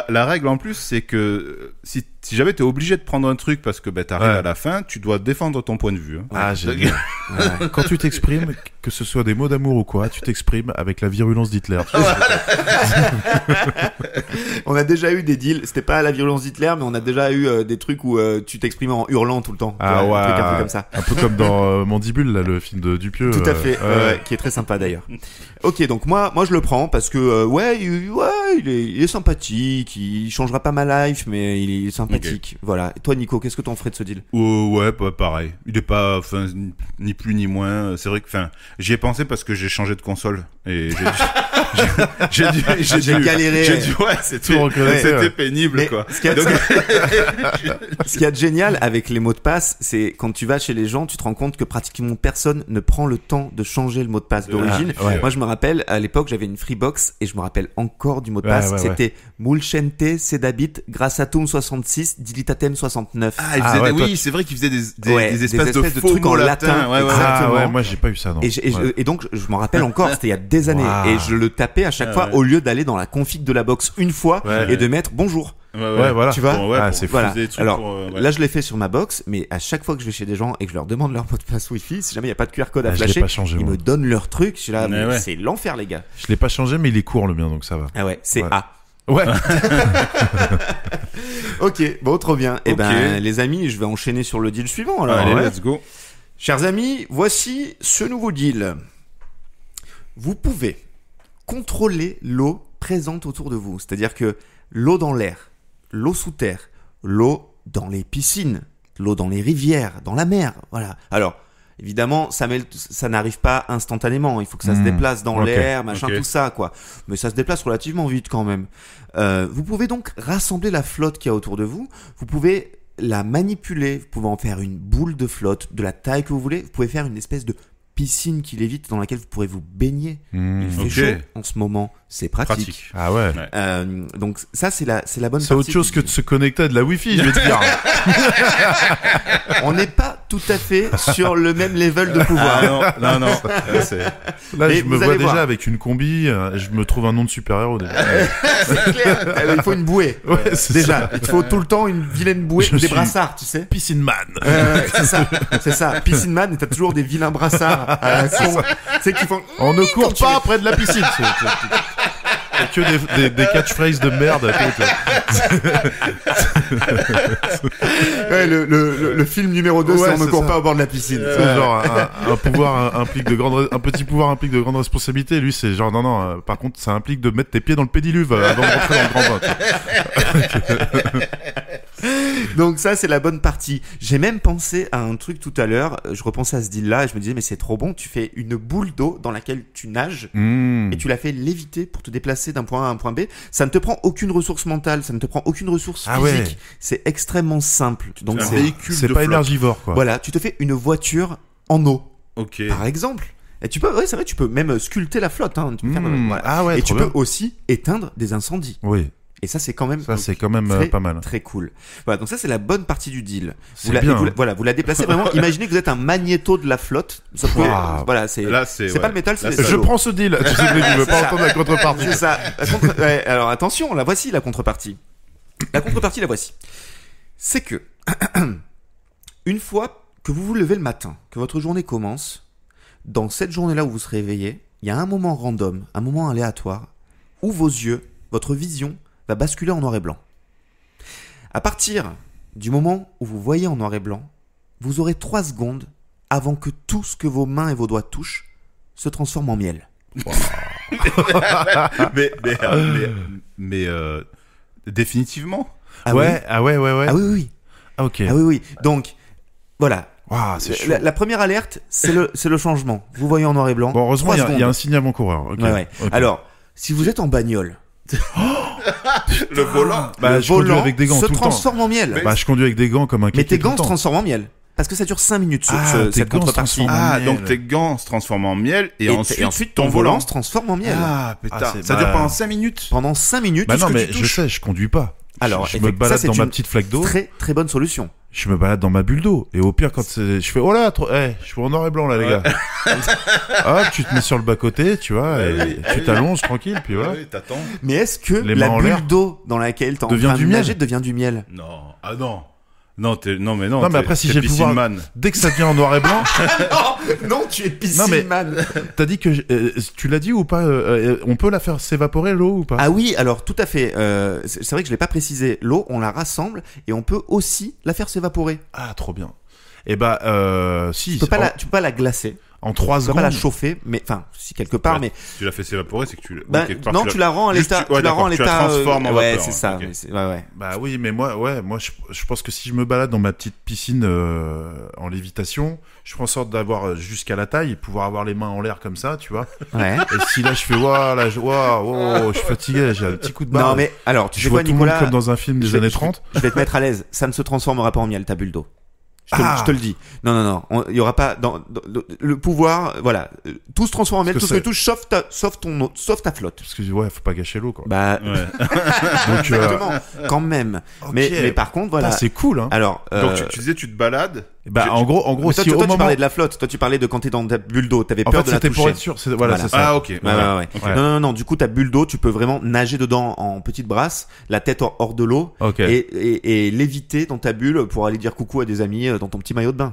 La règle en plus, c'est que si jamais t'es obligé de prendre un truc parce que t'arrives Ouais. à la fin, tu dois défendre ton point de vue. Hein. Ah, génial. Ouais. Quand tu t'exprimes, que ce soit des mots d'amour ou quoi, tu t'exprimes avec la virulence d'Hitler. Tu sais, On a déjà eu des deals, c'était pas la virulence d'Hitler, mais on a déjà eu des trucs où tu t'exprimais en hurlant tout le temps. Tu Ah vois, ouais. un truc un peu comme ça. un peu comme dans Mandibule, là, le film de Dupieux. Tout à fait, ouais. qui est très sympa d'ailleurs. Ok, donc moi je le prends parce que il est sympathique, il changera pas ma life, mais il est sympathique. Voilà. Et toi, Nico, qu'est-ce que t'en ferais de ce deal? Ouais, bah, pareil. Il est pas, enfin, ni plus ni moins. C'est vrai que, enfin, j'y ai pensé parce que j'ai changé de console et j'ai galéré. ouais, c'était reconnaître, ouais. pénible, Mais quoi. ce qu'il y a- Donc, Ce qu'il y a de génial avec les mots de passe, c'est quand tu vas chez les gens, tu te rends compte que pratiquement personne ne prend le temps de changer le mot de passe d'origine. Ah, ouais. Moi, je me rappelle, à l'époque, j'avais une Freebox et je me rappelle encore du mot de Ouais, passe. ouais, C'était Mulchente Sedabit Grassatum 66 Dilitatem 69. il Ah, faisait ouais, toi, oui, c'est vrai qu'il faisait Ouais, des espèces de faux trucs en mots latin. latins. Ouais, ouais. Ah Exactement. ouais, moi j'ai pas eu ça, non. Et donc, je m'en rappelle encore, c'était il y a des années. Waouh. Et je le tapais à chaque fois ouais. au lieu d'aller dans la config de la box une fois Ouais. et de mettre bonjour. Ouais, voilà. Tu vois Ah, c'est fou. Voilà. Des trucs Alors, pour, ouais. là, je l'ai fait sur ma box, mais à chaque fois que je vais chez des gens et que je leur demande leur mot de passe Wi-Fi, si jamais il n'y a pas de QR code à Ah, je l'ai flasher, pas changé, ils moi. me donnent leur truc. Je suis là, Ouais, mais ouais. c'est l'enfer, les gars. Je l'ai pas changé, mais il est court le mien, donc ça va. Ah ouais, c'est Ouais. A. Ouais. Ok, bon, trop bien. Eh Ok. ben, les amis, je vais enchaîner sur le deal suivant. Alors, Allez, Ouais. let's go. Chers amis, voici ce nouveau deal. Vous pouvez contrôler l'eau présente autour de vous. C'est-à-dire que l'eau dans l'air, l'eau sous terre, l'eau dans les piscines, l'eau dans les rivières, dans la mer. Voilà. Alors, évidemment, ça n'arrive pas instantanément. Il faut que ça se déplace dans ok, l'air, machin, ok. tout ça, quoi. Mais ça se déplace relativement vite quand même. Vous pouvez donc rassembler la flotte qu'il y a autour de vous. Vous pouvez la manipuler. Vous pouvez en faire une boule de flotte de la taille que vous voulez. Vous pouvez faire une espèce de piscine qui lévite dans laquelle vous pourrez vous baigner. Il fait Ok. chaud en ce moment. C'est pratique. Pratique. Ah ouais. Donc ça, c'est la bonne C'est partie. autre chose du que de deal. se connecter à de la Wi-Fi, je vais te dire. On n'est pas tout à fait sur le même level de pouvoir. Ah, non. C'est... Là, Mais je me vous vois allez déjà voir. avec une combi, je me trouve un nom de super-héros déjà. C'est clair. Il faut une bouée. Ouais, c'est Déjà, il te faut tout le temps une vilaine bouée Je ou des suis- brassards, tu sais. Piscine Man. Ouais, c'est ça, c'est ça. Piscine Man, et t'as toujours des vilains brassards à la con. Tu sais qu'ils font. On ne court Quand tu pas les- près de la piscine. C'est que des catchphrases de merde. Ouais, le film numéro 2, Ouais, c'est On ne c'est court ça. pas au bord de la piscine. C'est genre un pouvoir implique de grandes, un petit pouvoir implique de grandes responsabilités. Lui, c'est genre non. Par contre, ça implique de mettre tes pieds dans le pédiluve avant de rentrer dans le grand bain. Donc ça, c'est la bonne partie. J'ai même pensé à un truc tout à l'heure. Je repensais à ce deal-là et je me disais, mais c'est trop bon. Tu fais une boule d'eau dans laquelle tu nages et tu la fais léviter pour te déplacer d'un point A à un point B. Ça ne te prend aucune ressource mentale, ça ne te prend aucune ressource Ah physique. ouais. C'est extrêmement simple. Donc Un c'est véhicule C'est de pas flotte. énergivore, quoi. voilà, tu te fais une voiture en eau, Ok. par exemple. Et tu peux, ouais, c'est vrai, tu peux même sculpter la flotte. Hein. Tu peux faire, voilà. Ah ouais. Et tu trop bien. peux aussi éteindre des incendies. Oui. Et ça, c'est quand même. Ça, c'est quand même très, pas mal. Très cool. Voilà, donc ça, c'est la bonne partie du deal. C'est bien. Voilà, vous la déplacez vraiment. Imaginez que vous êtes un magnéto de la flotte. Sauf que, Waouh. voilà, c'est Là, c'est c'est ouais. pas le métal, c'est Là, les c'est Je l'eau. prends ce deal. Tu sais, je veux pas ça. entendre la contrepartie. C'est ça. Ouais, alors attention, la voici la contrepartie. La contrepartie, la voici. C'est que une fois que vous vous levez le matin, que votre journée commence, dans cette journée-là où vous serez réveillé, il y a un moment random, un moment aléatoire, où vos yeux, votre vision, va basculer en noir et blanc. À partir du moment où vous voyez en noir et blanc, vous aurez 3 secondes avant que tout ce que vos mains et vos doigts touchent se transforme en miel. mais définitivement. Ah ouais, ah ouais. Ah oui. Ah, ok. Ah oui. Donc, voilà. Waouh, c'est chaud. La première alerte, c'est le changement. Vous voyez en noir et blanc. Bon, heureusement, 3 il y a secondes. un signe avant-coureur. Ok. Ouais. Ok. Alors, si vous êtes en bagnole, Le volant. Bah, le je conduis volant avec des gants se tout le temps. transforme en miel. Bah, je conduis avec des gants comme un Mais kéké tes tout le gants se temps. transforment en miel. Parce que ça dure 5 minutes, tes cette gants se contrepartie. transforment en Ah, miel. donc tes gants se transforment en miel et ensuite ton volant volant se transforme en miel. Ah, putain. Ah, c'est- Ça dure bah- pendant 5 minutes. Pendant 5 minutes, Bah tout non, ce que mais tu je touches. sais, je conduis pas. Alors, je me balade c'est dans ma une petite flaque d'eau. Très très bonne solution. Je me balade dans ma bulle d'eau. Et au pire, quand je fais, oh là, je suis en noir et blanc là, les gars. Hop, tu te mets sur le bas-côté, tu vois, et tu t'allonges tranquille, puis voilà. Oui, t'attends. Mais est-ce que Les la mains en l'air. bulle d'eau dans laquelle t'es en Devient train du de miel. nager devient du miel? Non. Ah non. Non, non, mais Non, mais après, si t'es j'ai le pouvoir, piscine-man. dès que ça devient en noir et blanc, Non, tu es Non, mais- piscine-man. t'as dit que, tu l'as dit ou pas, on peut la faire s'évaporer l'eau ou pas? Ah oui, alors tout à fait. C'est vrai que je l'ai pas précisé. L'eau, on la rassemble et on peut aussi la faire s'évaporer. Ah, trop bien. Et bah, si, Tu peux pas la glacer, en 3 tu peux pas la secondes. chauffer, mais enfin, si quelque part, Ouais, mais Si tu l'as fait s'évaporer, c'est que tu. bah, quelque part, non, tu la rends à Juste, l'état, ouais, tu la rends à d'accord, tu la l'état. transformes en ouais, vapeur, c'est ça. ok. mais ouais. Bah oui, mais moi, je pense que si je me balade dans ma petite piscine en lévitation, je prends en sorte d'avoir jusqu'à la taille et pouvoir avoir les mains en l'air comme ça, tu vois. Ouais. Et si là je fais waouh, je suis fatigué, j'ai un petit coup de barre. Non, mais alors, tu je sais vois quoi, tout le monde Nicolas? comme dans un film des je vais- années je vais- 30. Je vais te mettre à l'aise. Ça ne se transformera pas en miel, ta bulle d'eau. Ah. Je te le dis. Non. Il y aura pas dans le pouvoir. Voilà. Tout se transforme en miel. Parce Tout que ce que tu touches, sauf ta flotte. Parce que ouais, faut pas gâcher l'eau quoi. Bah, Ouais. Donc exactement. Quand même. ok. Mais par contre, voilà. Putain, c'est cool hein. Alors. Donc tu disais, tu te balades. Bah en gros mais toi, si toi, au tu moment parlais de la flotte. Toi, tu parlais de quand t'es dans ta bulle d'eau. T'avais en peur fait de la c'était toucher. pour être sûr, voilà, c'est ça. Ah, ok. Ouais. Ok. Non. Du coup, ta bulle d'eau, tu peux vraiment nager dedans en petite brasse, la tête hors de l'eau, OK. et léviter dans ta bulle pour aller dire coucou à des amis dans ton petit maillot de bain.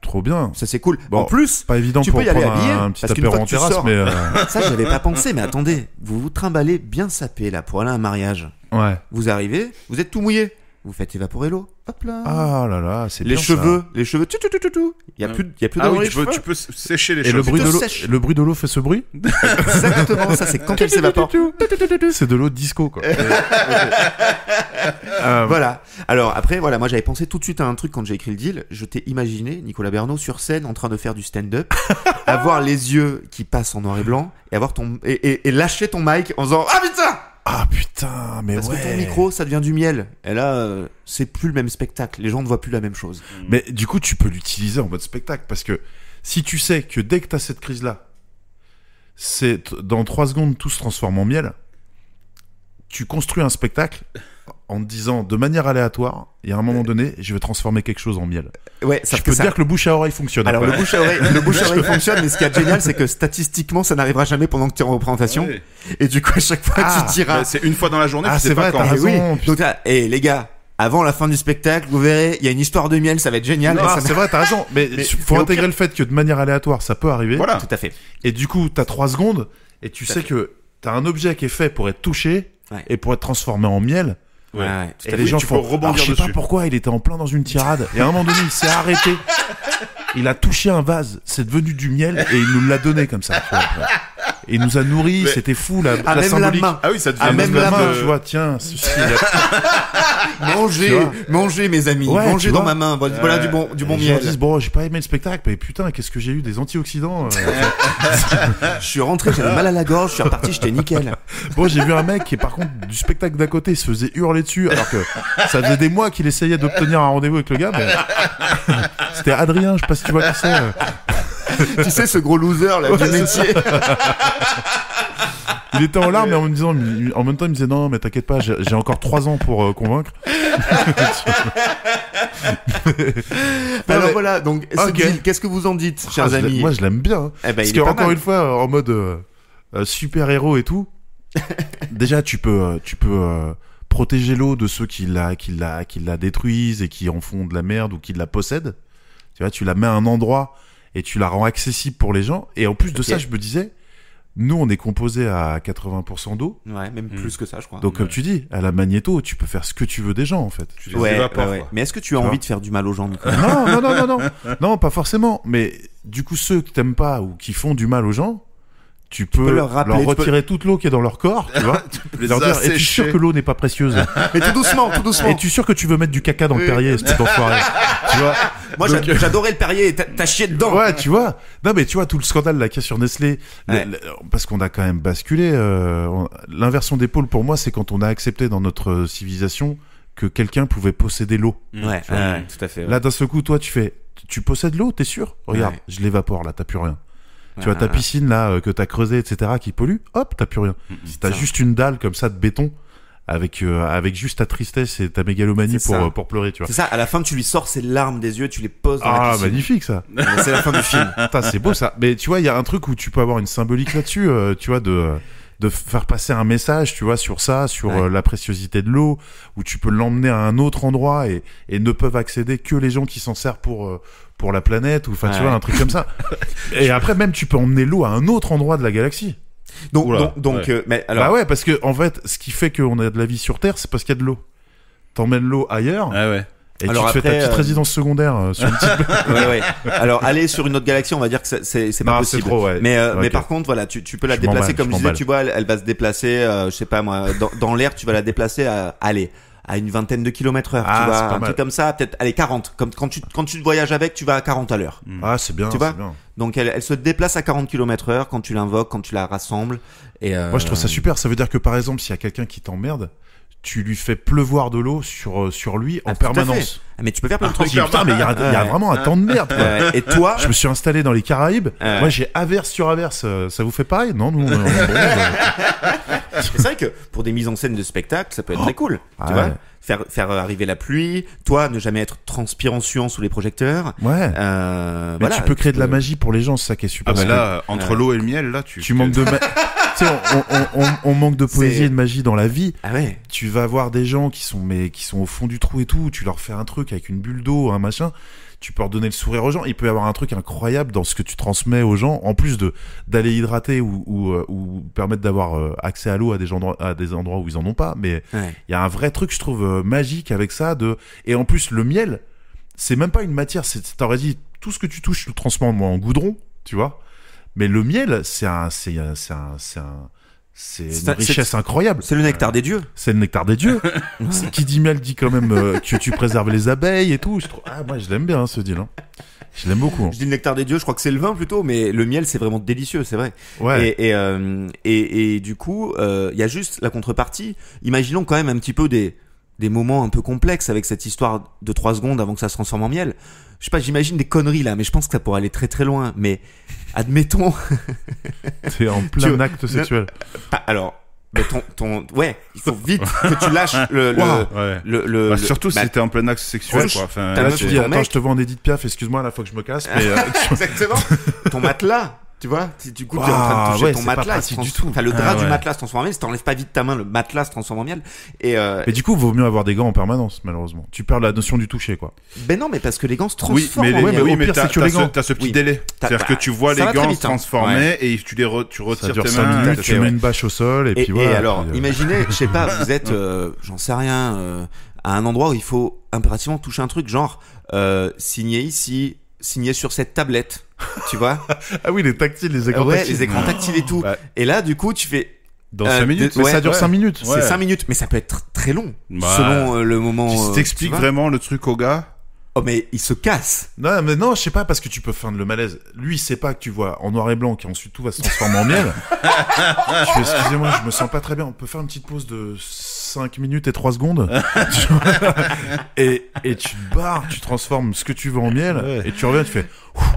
Trop bien. Ça, c'est cool. Bon, En plus, Pas évident tu pour peux y aller prendre habillé, un petit parce qu'une apéro fois en que tu terrasse sors- mais ça, j'avais pas pensé, mais attendez, vous vous trimballez bien sapé là pour aller à un mariage. ouais. Vous arrivez, vous êtes tout mouillé. Vous faites évaporer l'eau. Hop là. Ah là là, c'est les bien, cheveux, tout. Il y a Ouais. plus d'eau Ah dans oui, les cheveux. tu peux sécher les ça. Et le cheveux. bruit te de l'eau, sèches. le bruit de l'eau fait ce bruit? Exactement, ça c'est quand elle s'évapore. C'est de l'eau disco quoi. Voilà. Alors après, voilà, moi j'avais pensé tout de suite à un truc quand j'ai écrit le deal. Je t'ai imaginé Nicolas Bernot sur scène en train de faire du stand-up, avoir les yeux qui passent en noir et blanc et avoir et lâcher ton mic en faisant ah putain. Ah putain, mais Parce ouais. que ton micro, ça devient du miel. Et là, c'est plus le même spectacle. Les gens ne voient plus la même chose. Mais du coup, tu peux l'utiliser en mode spectacle parce que si tu sais que dès que t'as cette crise-là, dans 3 secondes tout se transforme en miel, tu construis un spectacle en te disant de manière aléatoire, et à un moment donné, je vais transformer quelque chose en miel. Ouais, Je sauf peux que te dire que le bouche à oreille fonctionne. Alors après. le bouche à oreille fonctionne, mais ce qui est génial, c'est que statistiquement, ça n'arrivera jamais pendant que tu es en représentation. Ouais. Et du coup, à chaque fois, Ah, tu diras. Bah, c'est une fois dans la journée, Ah, tu sais c'est pas vrai, quand. t'as Eh oui. raison, putain. Donc là, les gars, avant la fin du spectacle, vous verrez, il y a une histoire de miel, ça va être génial. Non, Et ça c'est vrai, t'as raison. Mais faut mais au intégrer pire- le fait que de manière aléatoire, ça peut arriver. Voilà. Tout à fait. Et du coup, t'as 3 secondes, et tu Tout à sais fait. que t'as un objet qui est fait pour être touché, Ouais. et pour être transformé en miel. Ouais. Ouais, tout Et à les fait. gens tu peux font, rebondir alors, je sais pas dessus. pourquoi, il était en plein dans une tirade, et à un moment donné, il s'est arrêté, il a touché un vase, c'est devenu du miel, et il nous l'a donné comme ça. tu vois. Et il nous a nourris, Mais- c'était fou, la Ah, même symbolique. la main. Ah oui, ça devient Ah, une même espèce la La main, de- tu vois, tiens, ceci, Mangez, Tu vois. mangez, mes amis. Ouais, mangez tu dans vois. ma main. Voilà du bon les gens miel. disent, bon, j'ai pas aimé le spectacle, mais putain, qu'est-ce que j'ai eu, des antioxydants. Je suis rentré, j'avais mal à la gorge, je suis reparti, j'étais nickel. Bon, j'ai vu un mec qui, par contre, du spectacle d'à côté, se faisait hurler dessus, alors que ça faisait des mois qu'il essayait d'obtenir un rendez-vous avec le gars, mais c'était Adrien, je sais pas si tu vois qui c'est. Tu sais, ce gros loser là du métier. Il était en larmes, mais en même temps, il me disait, non, mais t'inquiète pas, j'ai encore 3 ans pour convaincre. Alors mais- voilà, donc ce Ok. deal, qu'est-ce que vous en dites, chers Ah, amis? moi, je l'aime bien. Hein. Eh ben, Parce il que, est pas encore mal. une fois, en mode super-héros et tout, déjà, tu peux protéger l'eau de ceux qui la détruisent et qui en font de la merde ou qui la possèdent. Tu vois, tu la mets à un endroit et tu la rends accessible pour les gens. Et en plus de Ok. ça, je me disais, Nous, on est composé à 80% d'eau. Ouais, même plus que ça, je crois. Donc, comme tu dis, à la magnéto, tu peux faire ce que tu veux des gens, en fait. Tu les Ouais, évapores, ouais. quoi. Mais est-ce que tu as Tu envie vois de faire du mal aux gens, Nicolas? Non, pas forcément. Mais du coup, ceux que t'aimes pas ou qui font du mal aux gens, tu peux peux leur leur rappeler, tu peux- retirer toute l'eau qui est dans leur corps, tu vois. les Leur dire, es-tu assécher. sûr que l'eau n'est pas précieuse? Mais tout doucement, tout doucement. Es-tu sûr que tu veux mettre du caca dans le Perrier, cet enfoiré? Tu vois? Moi, j'adorais le Perrier, t'as chié dedans. Ouais, tu vois. Non, mais tu vois, tout le scandale là qu'il y a sur Nestlé, Ouais. parce qu'on a quand même basculé. L'inversion des pôles, pour moi, c'est quand on a accepté dans notre civilisation que quelqu'un pouvait posséder l'eau. Ouais, Tu vois. ouais, tout à fait. ouais. Là, d'un seul coup, toi, tu possèdes l'eau, t'es sûr? Regarde, Ouais. je l'évapore, là, t'as plus rien. Ouais, Tu vois, ta ouais. piscine, là, que t'as creusée, etc., qui pollue, hop, t'as plus rien. Si t'as ça. juste une dalle comme ça de béton, avec juste ta tristesse et ta mégalomanie C'est ça. pour pleurer, tu vois. C'est ça, à la fin, tu lui sors ses larmes des yeux, tu les poses dans la Ah, piscine. magnifique, ça. C'est la fin du film. Putain, c'est beau ça. Mais tu vois, il y a un truc où tu peux avoir une symbolique là-dessus, tu vois, de faire passer un message, tu vois, sur ça, sur Ouais. la préciosité de l'eau, où tu peux l'emmener à un autre endroit et ne peuvent accéder que les gens qui s'en servent pour la planète, ou enfin, tu Ouais. vois, un truc comme ça. Et après, même, tu peux emmener l'eau à un autre endroit de la galaxie. Donc, Oula, ouais. mais alors, Bah ouais, parce que, en fait, ce qui fait qu'on a de la vie sur Terre, c'est parce qu'il y a de l'eau. T'emmènes l'eau ailleurs, Ah ouais. et Alors tu te fais ta après, petite résidence secondaire sur une petite... ouais. Alors, aller sur une autre galaxie, on va dire que c'est pas Non, possible. c'est trop, ouais. Mais Ok. par contre, voilà, tu peux la Je déplacer m'emballe, comme je je disais, m'emballe. tu vois, elle va se déplacer, je sais pas moi, dans l'air, tu vas la déplacer à une vingtaine de kilomètres heure, Ah, tu c'est vois, pas un mal. truc comme ça, peut-être, allez, 40. Comme quand tu voyages avec, tu vas à 40 à l'heure. Ah, c'est bien, Tu vois c'est bien. Donc elle se déplace à 40 km heure quand tu l'invoques, quand tu la rassembles. Et Moi, je trouve ça super. Ça veut dire que, par exemple, s'il y a quelqu'un qui t'emmerde, tu lui fais pleuvoir de l'eau sur lui en Ah, tout à permanence. Ah, mais tu peux faire plein de Je me trucs. dis, putain, mais il y a vraiment un temps de merde, quoi. Et toi, Je me suis installé dans les Caraïbes. Ouais. Moi, j'ai averse sur averse. Ça vous fait pareil? Non, nous, on est en bronze. c'est vrai que pour des mises en scène de spectacle, ça peut être très cool. Tu Ouais. vois, faire arriver la pluie, toi ne jamais être transpirant suant sous les projecteurs. Ouais. Euh, Mais voilà, tu peux créer de la magie pour les gens, c'est ça qui est super. Ah bah Parce que là, entre l'eau et le miel, là, tu tu manques de... Tu sais, on manque de poésie C'est- et de magie dans la vie. Ah ouais. Tu vas voir des gens qui sont au fond du trou et tout, tu leur fais un truc avec une bulle d'eau, un machin, tu peux redonner le sourire aux gens. Il peut y avoir un truc incroyable dans ce que tu transmets aux gens, en plus d'aller hydrater ou permettre d'avoir accès à l'eau à des endroits où ils en ont pas. Mais Ouais. il y a un vrai truc, je trouve, magique avec ça. Et en plus, le miel, c'est même pas une matière. T'aurais dit, tout ce que tu touches, tu le transformes en goudron, tu vois. Mais le miel, c'est une richesse incroyable. C'est le nectar des dieux. C'est le nectar des dieux. Qui dit miel dit quand même que tu préserves les abeilles et tout. Moi, je l'aime bien, ce deal. Hein. Je l'aime beaucoup. Hein. Je dis le nectar des dieux, je crois que c'est le vin plutôt, mais le miel c'est vraiment délicieux, c'est vrai. Ouais. Et du coup, il y a juste la contrepartie. Imaginons quand même un petit peu des moments un peu complexes avec cette histoire de 3 secondes avant que ça se transforme en miel. Je sais pas, j'imagine des conneries là, mais je pense que ça pourrait aller très très loin. Mais admettons, C'est en plein acte sexuel. alors, mais ouais, il faut vite que tu lâches le Ouais. Bah, surtout si bah, c'était en plein axe sexuel, Ouais, quoi. Enfin, t'as Là, meuf tu ou dis, ton attends, mec. je te vends en Edith Piaf, excuse-moi, là, faut que je me casse. Mais, exactement. Ton matelas, tu vois, du coup, t'es en train de Ah, toucher ouais, ton c'est pas matelas, pratique du tout. Enfin, le drap Ah, du ouais. matelas se transforme en miel. Si t'enlèves pas vite ta main, le matelas se transforme en miel. Et mais du coup, vaut mieux avoir des gants en permanence, malheureusement. Tu perds la notion du toucher, quoi. ben non, mais parce que les gants se Oui, transforment mais, en ouais, miel. mais au pire, t'as c'est que les gants. t'as ce petit Oui. délai. C'est-à-dire que tu vois ça les va très gants vite, se hein. transformer Ouais. et tu Ça retires dure tes 5 mains. minutes, tu mets une bâche au sol, et puis voilà. Et alors, puis, imaginez, je sais pas, vous êtes, j'en sais rien, à un endroit où il faut impérativement toucher un truc, genre signer ici, signer sur cette tablette, tu vois. Ah oui, les tactiles, les écrans Ouais, tactiles. les écrans tactiles et tout. Ouais. Et là, du coup, tu fais. Dans 5 minutes. Mais Ouais, ça dure 5 minutes. Ouais. C'est 5 minutes, mais ça peut être très long, Bah, selon le moment. Tu tu t'expliques vois. vraiment le truc au gars. Oh, mais il se casse. Non, mais non, je sais pas, parce que tu peux feindre le malaise. Lui, il sait pas que tu vois en noir et blanc, qu'ensuite tout va se transformer en miel. Je fais, excusez-moi, je me sens pas très bien. On peut faire une petite pause de 5 minutes et 3 secondes. et tu te barres, tu transformes ce que tu veux en miel, Ouais. et tu reviens, tu fais,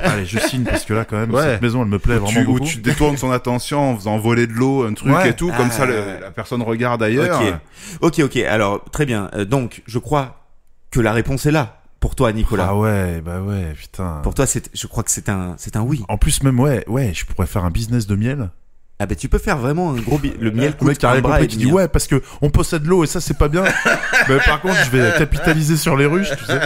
allez, je signe, parce que là, quand même, Ouais. cette maison, elle me plaît vraiment Où beaucoup. tu détournes son attention en faisant voler de l'eau, un truc Ouais. et tout, comme Ah, ça ouais. la personne regarde ailleurs. Ok. Alors, très bien. Donc, je crois que la réponse est là. Pour toi, Nicolas. Ah ouais, bah ouais, putain. Pour toi, je crois que c'est un oui. En plus, même, ouais, je pourrais faire un business de miel. Ah bah tu peux faire vraiment un gros le miel Le mec coûte qui a un rien bras compris et qui demi, dit hein. ouais parce que on possède l'eau et ça c'est pas bien. Mais par contre je vais capitaliser sur les ruches, tu sais.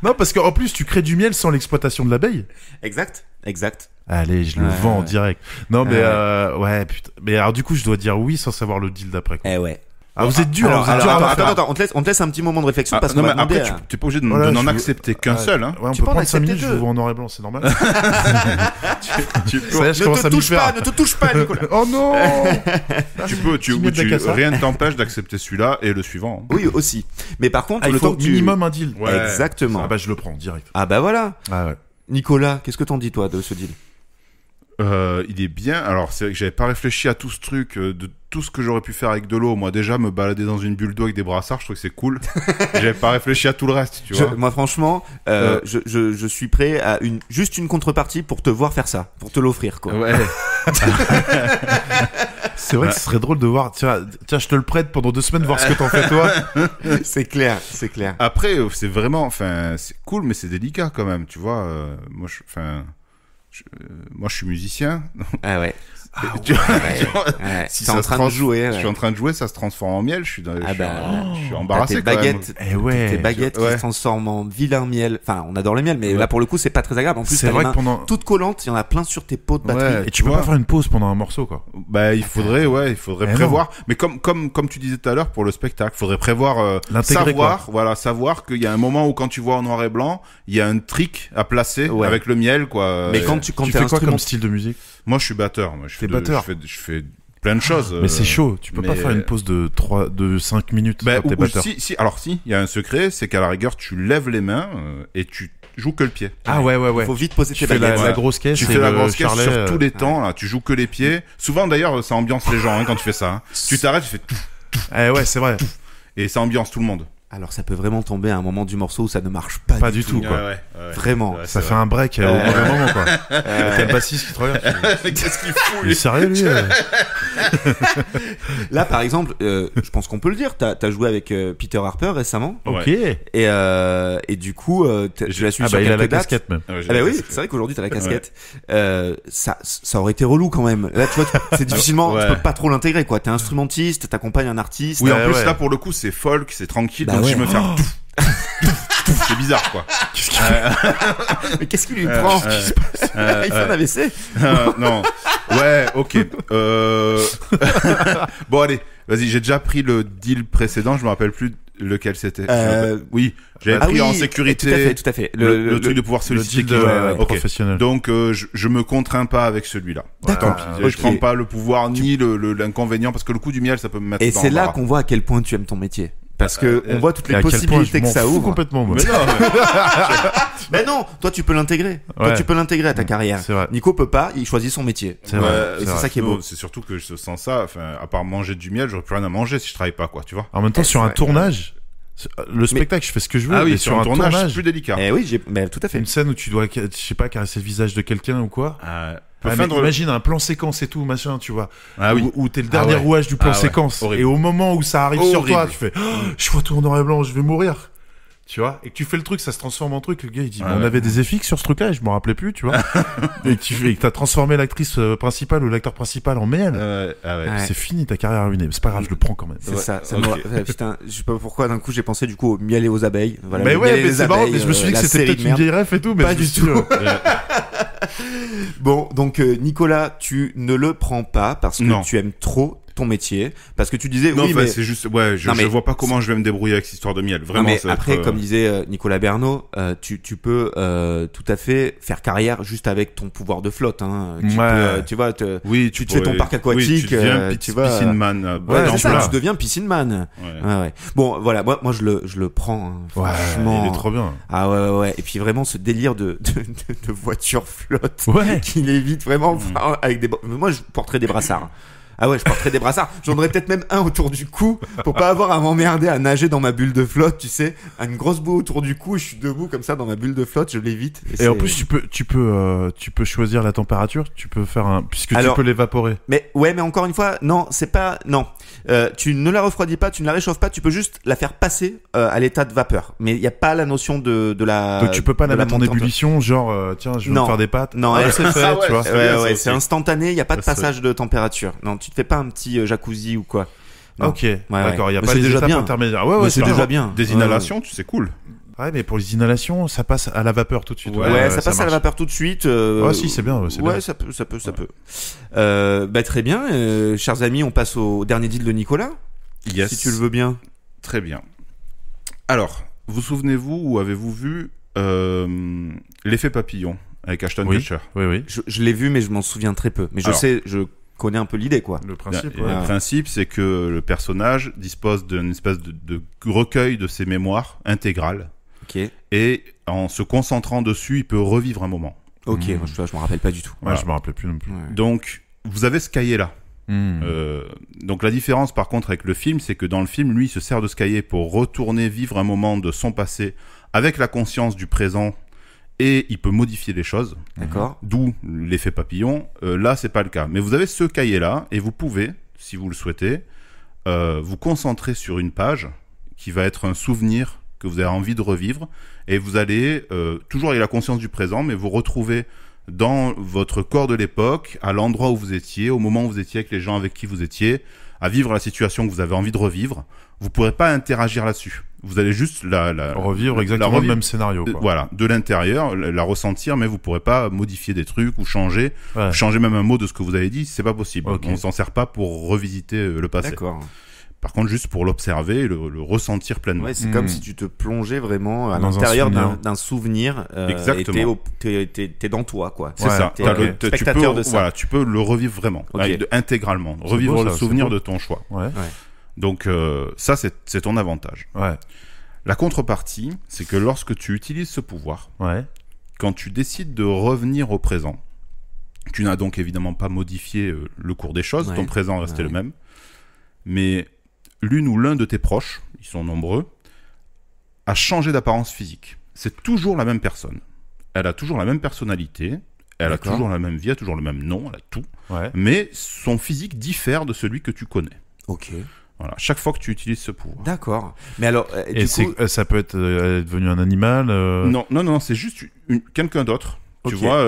Non parce qu'en plus tu crées du miel sans l'exploitation de l'abeille. Exact. Allez, je le Ouais, vends en ouais. direct. Non mais Ouais. ouais putain. Mais alors du coup je dois dire oui sans savoir le deal d'après. Quoi. Eh ouais. Ah vous êtes dur. Alors, Vous êtes dur à faire. attends, on te laisse un petit moment de réflexion Ah, parce non, qu'on va mais demander après, à- tu t'es pas obligé de Voilà, n'en je- accepter qu'un Ouais. seul. Hein. Ouais, on Tu peut peux en prendre 5 accepter minutes, je deux. vous vois en noir et blanc, c'est normal. Tu peux, Ça y est, je commence à m'y faire. ne te touche pas, Nicolas. Oh non. tu mets de la cassa. rien ne t'empêche d'accepter celui-là et le suivant. Oui, aussi. Mais par contre, Ah, il le faut temps que tu... minimum un deal. Ouais. Exactement. Ah bah je le prends direct. Ah bah voilà. Ah ouais. Nicolas, qu'est-ce que t'en dis toi de ce deal? Il est bien. Alors, c'est vrai que j'avais pas réfléchi à tout ce truc, de tout ce que j'aurais pu faire avec de l'eau. Moi, déjà, me balader dans une bulle d'eau avec des brassards, je trouve que c'est cool. J'avais pas réfléchi à tout le reste, tu vois. Moi franchement, je suis prêt à juste une contrepartie pour te voir faire ça, pour te l'offrir quoi. Ouais. C'est vrai que ce serait drôle de voir. Tiens, je te le prête pendant 2 semaines, voir ce que t'en fais toi. C'est clair. Après, c'est vraiment, enfin, c'est cool, mais c'est délicat quand même, tu vois. Moi, je suis musicien. Ah ouais. Tu vois, Ouais. si T'es en ça train se de jouer. Je suis en train de jouer, ça se transforme en miel. Je suis Ah bah, je suis T'as embarrassé tes quand même. baguettes, Eh ouais. tes baguettes qui Ouais. se transforment en vilain miel. Enfin, on adore le miel, mais Ouais. là pour le coup, c'est pas très agréable. En plus, C'est t'as vrai les que mains pendant. toutes collantes, il y en a plein sur tes pots de batterie. Ouais. Et tu peux vois. pas faire une pause pendant un morceau quoi. Bah, il faudrait Eh prévoir. Mais comme tu disais tout à l'heure pour le spectacle, faudrait prévoir, L'intégrer, savoir qu'il y a un moment où quand tu vois en noir et blanc, il y a un trick à placer Ouais. avec le miel, quoi. Mais quand tu Tu t'es fais quoi instrument... comme style de musique? Moi, je suis batteur. Moi, T'es batteur. Je fais plein de choses. Mais c'est chaud. Tu peux pas mais- faire une pause de 5 minutes Bah, quand t'es batteur. alors si, il y a un secret, c'est qu'à la rigueur, tu lèves les mains et tu joues que le pied. Ah ouais. Faut vite poser Tu tes fais baguettes. la grosse caisse. Tu et fais la le grosse caisse charlet, sur tous les temps, là. Tu joues que les pieds. Souvent, d'ailleurs, ça ambiance les gens, hein, quand tu fais ça. Hein. Tu t'arrêtes, tu fais tout. Eh ouais, c'est vrai. Et ça ambiance tout le monde. Alors ça peut vraiment tomber à un moment du morceau où ça ne marche pas. Pas du tout quoi. Ouais. Vraiment. Ouais, Ça c'est fait un break au mauvais moment quoi. Euh, T'as le bassiste qui te regarde. vrai. Qu'est-ce qu'il fout, Il est sérieux lui Là, par exemple, je pense qu'on peut le dire. T'as joué avec Peter Harper récemment, Ok. et du coup, tu l'as suivi Ah bah sur il a la quelques dates. casquette même. Ah bah oui, c'est vrai qu'aujourd'hui t'as la casquette. Ça aurait été relou quand même. Là, tu vois, c'est difficilement. Ouais. Tu peux pas trop l'intégrer, quoi. T'es instrumentiste, t'accompagnes un artiste. Oui, en Ouais, plus, ouais. là, pour le coup, c'est folk, c'est tranquille, Bah donc ouais. je me fais un c'est bizarre, quoi. Mais qu'est-ce qu'il lui prend Il fait un AVC. Non. Ouais, ok. Bon, allez, vas-y, j'ai déjà pris le deal précédent, je me rappelle plus lequel c'était. Oui, j'avais Ah pris oui, en sécurité tout à fait. le truc de pouvoir Le solliciter deal de quelqu'un. Ok. professionnel. Donc, je me contrains pas avec celui-là. D'accord. Tant pis. Ok. Je prends pas le pouvoir ni l'inconvénient, parce que le coup du miel, ça peut me mettre Et dans c'est là l'embarras. qu'on voit à quel point tu aimes ton métier. Parce que on voit toutes Et les à quel point possibilités je que m'en ça fous ouvre. complètement moi. Mais non, Mais non, toi tu peux l'intégrer. Toi Ouais. tu peux l'intégrer à ta carrière. C'est vrai. Nico peut pas, il choisit son métier. C'est vrai. Et c'est vrai. ça qui est beau. Non, c'est surtout que je sens ça. Enfin, à part manger du miel, j'aurais plus rien à manger si je travaille pas, quoi. Tu vois. En même temps, sur un vrai. tournage, le spectacle, je fais ce que je veux. mais sur un tournage, c'est plus délicat. Eh oui, mais tout à fait. une scène où tu dois, je sais pas, caresser le visage de quelqu'un ou quoi. Peut Ah, faire mais de- imagine un plan séquence et tout, machin, tu vois. Ah oui. Où t'es le dernier ouais. rouage du plan Ah ouais. séquence. Horrible. Et au moment où ça arrive sur toi, Horrible. tu fais, oh, je vois tout en noir et blanc, je vais mourir. Tu vois. Et que tu fais le truc, ça se transforme en truc. Le gars, il dit, Ouais, mais on ouais. avait des FX sur ce truc-là, et je m'en rappelais plus, tu vois. et que t'as transformé l'actrice principale ou l'acteur principal en miel. Ah ouais. Ouais. C'est fini, ta carrière ruinée. Mais c'est pas grave, je le prends quand même. C'est Ouais. ça. Ok. Putain, je sais pas pourquoi d'un coup j'ai pensé du coup au miel et aux abeilles. Voilà, mais le miel ouais, et mais les c'est marrant, abeilles, mais je me suis dit que la c'était série peut-être de une merde. vieille ref et tout, mais Pas je me du suis tout. dit, Bon, donc Nicolas, tu ne le prends pas parce que Non. tu aimes trop ton métier, parce que tu disais Non, oui, enfin, mais c'est juste, ouais, je Non, mais- vois pas comment je vais me débrouiller avec cette histoire de miel. non, Vraiment, mais ça va après, être, comme disait Nicolas Bernot, tu peux tout à fait faire carrière juste avec ton pouvoir de flotte. Hein. Tu, Ouais. peux, tu vois, oui, tu te fais ton parc aquatique, oui, tu deviens tu vois, piscine man. ouais, temps c'est ça, plein. tu deviens piscine man. Ouais. Ouais, ouais. Bon, voilà, moi je le prends. Hein, ouais, franchement. il est trop bien. Ah ouais. Et puis vraiment ce délire de voiture flotte Ouais. qui l'évite vraiment avec des. Moi, je porterais des brassards. Ah ouais, je porterais des brassards. J'en aurais peut-être même un autour du cou pour pas avoir à m'emmerder à nager dans ma bulle de flotte, tu sais. Une grosse boue autour du cou et je suis debout comme ça dans ma bulle de flotte, je l'évite. Et en plus, tu peux choisir la température. Tu peux faire puisque tu peux l'évaporer. Mais ouais, mais encore une fois, non, c'est pas, non. Tu ne la refroidis pas, tu ne la réchauffes pas, tu peux juste la faire passer à l'état de vapeur. Mais il y a pas la notion de la. Donc tu peux pas la mettre en ébullition, genre tiens, je veux me faire des pâtes. Non, c'est fait, tu vois. Ouais, c'est instantané, il y a pas de passage de température. Non, tu te fais pas un petit jacuzzi ou quoi. Non. Ok, d'accord, il y a pas c'est les déjà étapes bien. intermédiaires. Ouais, c'est déjà bien. Des inhalations, tu sais, cool. Ouais, mais pour les inhalations, ça passe à la vapeur tout de suite. Ouais, ça passe à la vapeur tout de suite. Ah si, c'est bien. Ouais, ça peut. Bah très bien, chers amis, on passe au dernier deal de Nicolas. Yes. Si tu le veux bien. Très bien. Alors, vous souvenez-vous ou avez-vous vu l'effet papillon avec Ashton Kutcher? Oui. Je l'ai vu, mais je m'en souviens très peu. Mais je connais un peu l'idée, quoi. Le principe. Le principe, c'est que le personnage dispose d'une espèce de recueil de ses mémoires intégrales. Ok. Et en se concentrant dessus, il peut revivre un moment. Ok, moi, je m'en rappelle pas du tout. Ouais, je me rappelais plus non plus. Ouais. Donc, vous avez ce cahier-là. Donc la différence par contre avec le film, c'est que dans le film, lui, il se sert de ce cahier pour retourner vivre un moment de son passé avec la conscience du présent et il peut modifier les choses. D'accord. D'où l'effet papillon. Là, c'est pas le cas. Mais vous avez ce cahier-là et vous pouvez, si vous le souhaitez, vous concentrer sur une page qui va être un souvenir que vous avez envie de revivre et vous allez, toujours avec la conscience du présent, mais vous retrouver dans votre corps de l'époque, à l'endroit où vous étiez, au moment où vous étiez avec les gens avec qui vous étiez, à vivre la situation que vous avez envie de revivre. Vous pourrez pas interagir là-dessus. Vous allez juste revivre exactement le même scénario. Quoi. Voilà, de l'intérieur, la ressentir, mais vous pourrez pas modifier des trucs ou changer même un mot de ce que vous avez dit. C'est pas possible. Okay. On s'en sert pas pour revisiter le passé. D'accord. Par contre, juste pour l'observer et le ressentir pleinement. Ouais, c'est comme si tu te plongeais vraiment à l'intérieur d'un souvenir. Exactement. Et t'es dans toi, quoi. C'est ça. Spectateur de ça. Voilà, tu peux le revivre vraiment, intégralement. Revivre beau, le ça, souvenir de ton choix. Ouais. Donc ça, c'est ton avantage. Ouais. La contrepartie, c'est que lorsque tu utilises ce pouvoir, Ouais. quand tu décides de revenir au présent, tu n'as donc évidemment pas modifié le cours des choses, ton présent restait le même, mais l'une ou l'un de tes proches, ils sont nombreux, a changé d'apparence physique. C'est toujours la même personne. Elle a toujours la même personnalité, elle a toujours la même vie, elle a toujours le même nom, elle a tout. Ouais. Mais son physique diffère de celui que tu connais. Ok. Voilà, chaque fois que tu utilises ce pouvoir. D'accord. Mais alors, Et ça peut être devenu un animal. Non, c'est juste quelqu'un d'autre. Tu Ok. vois,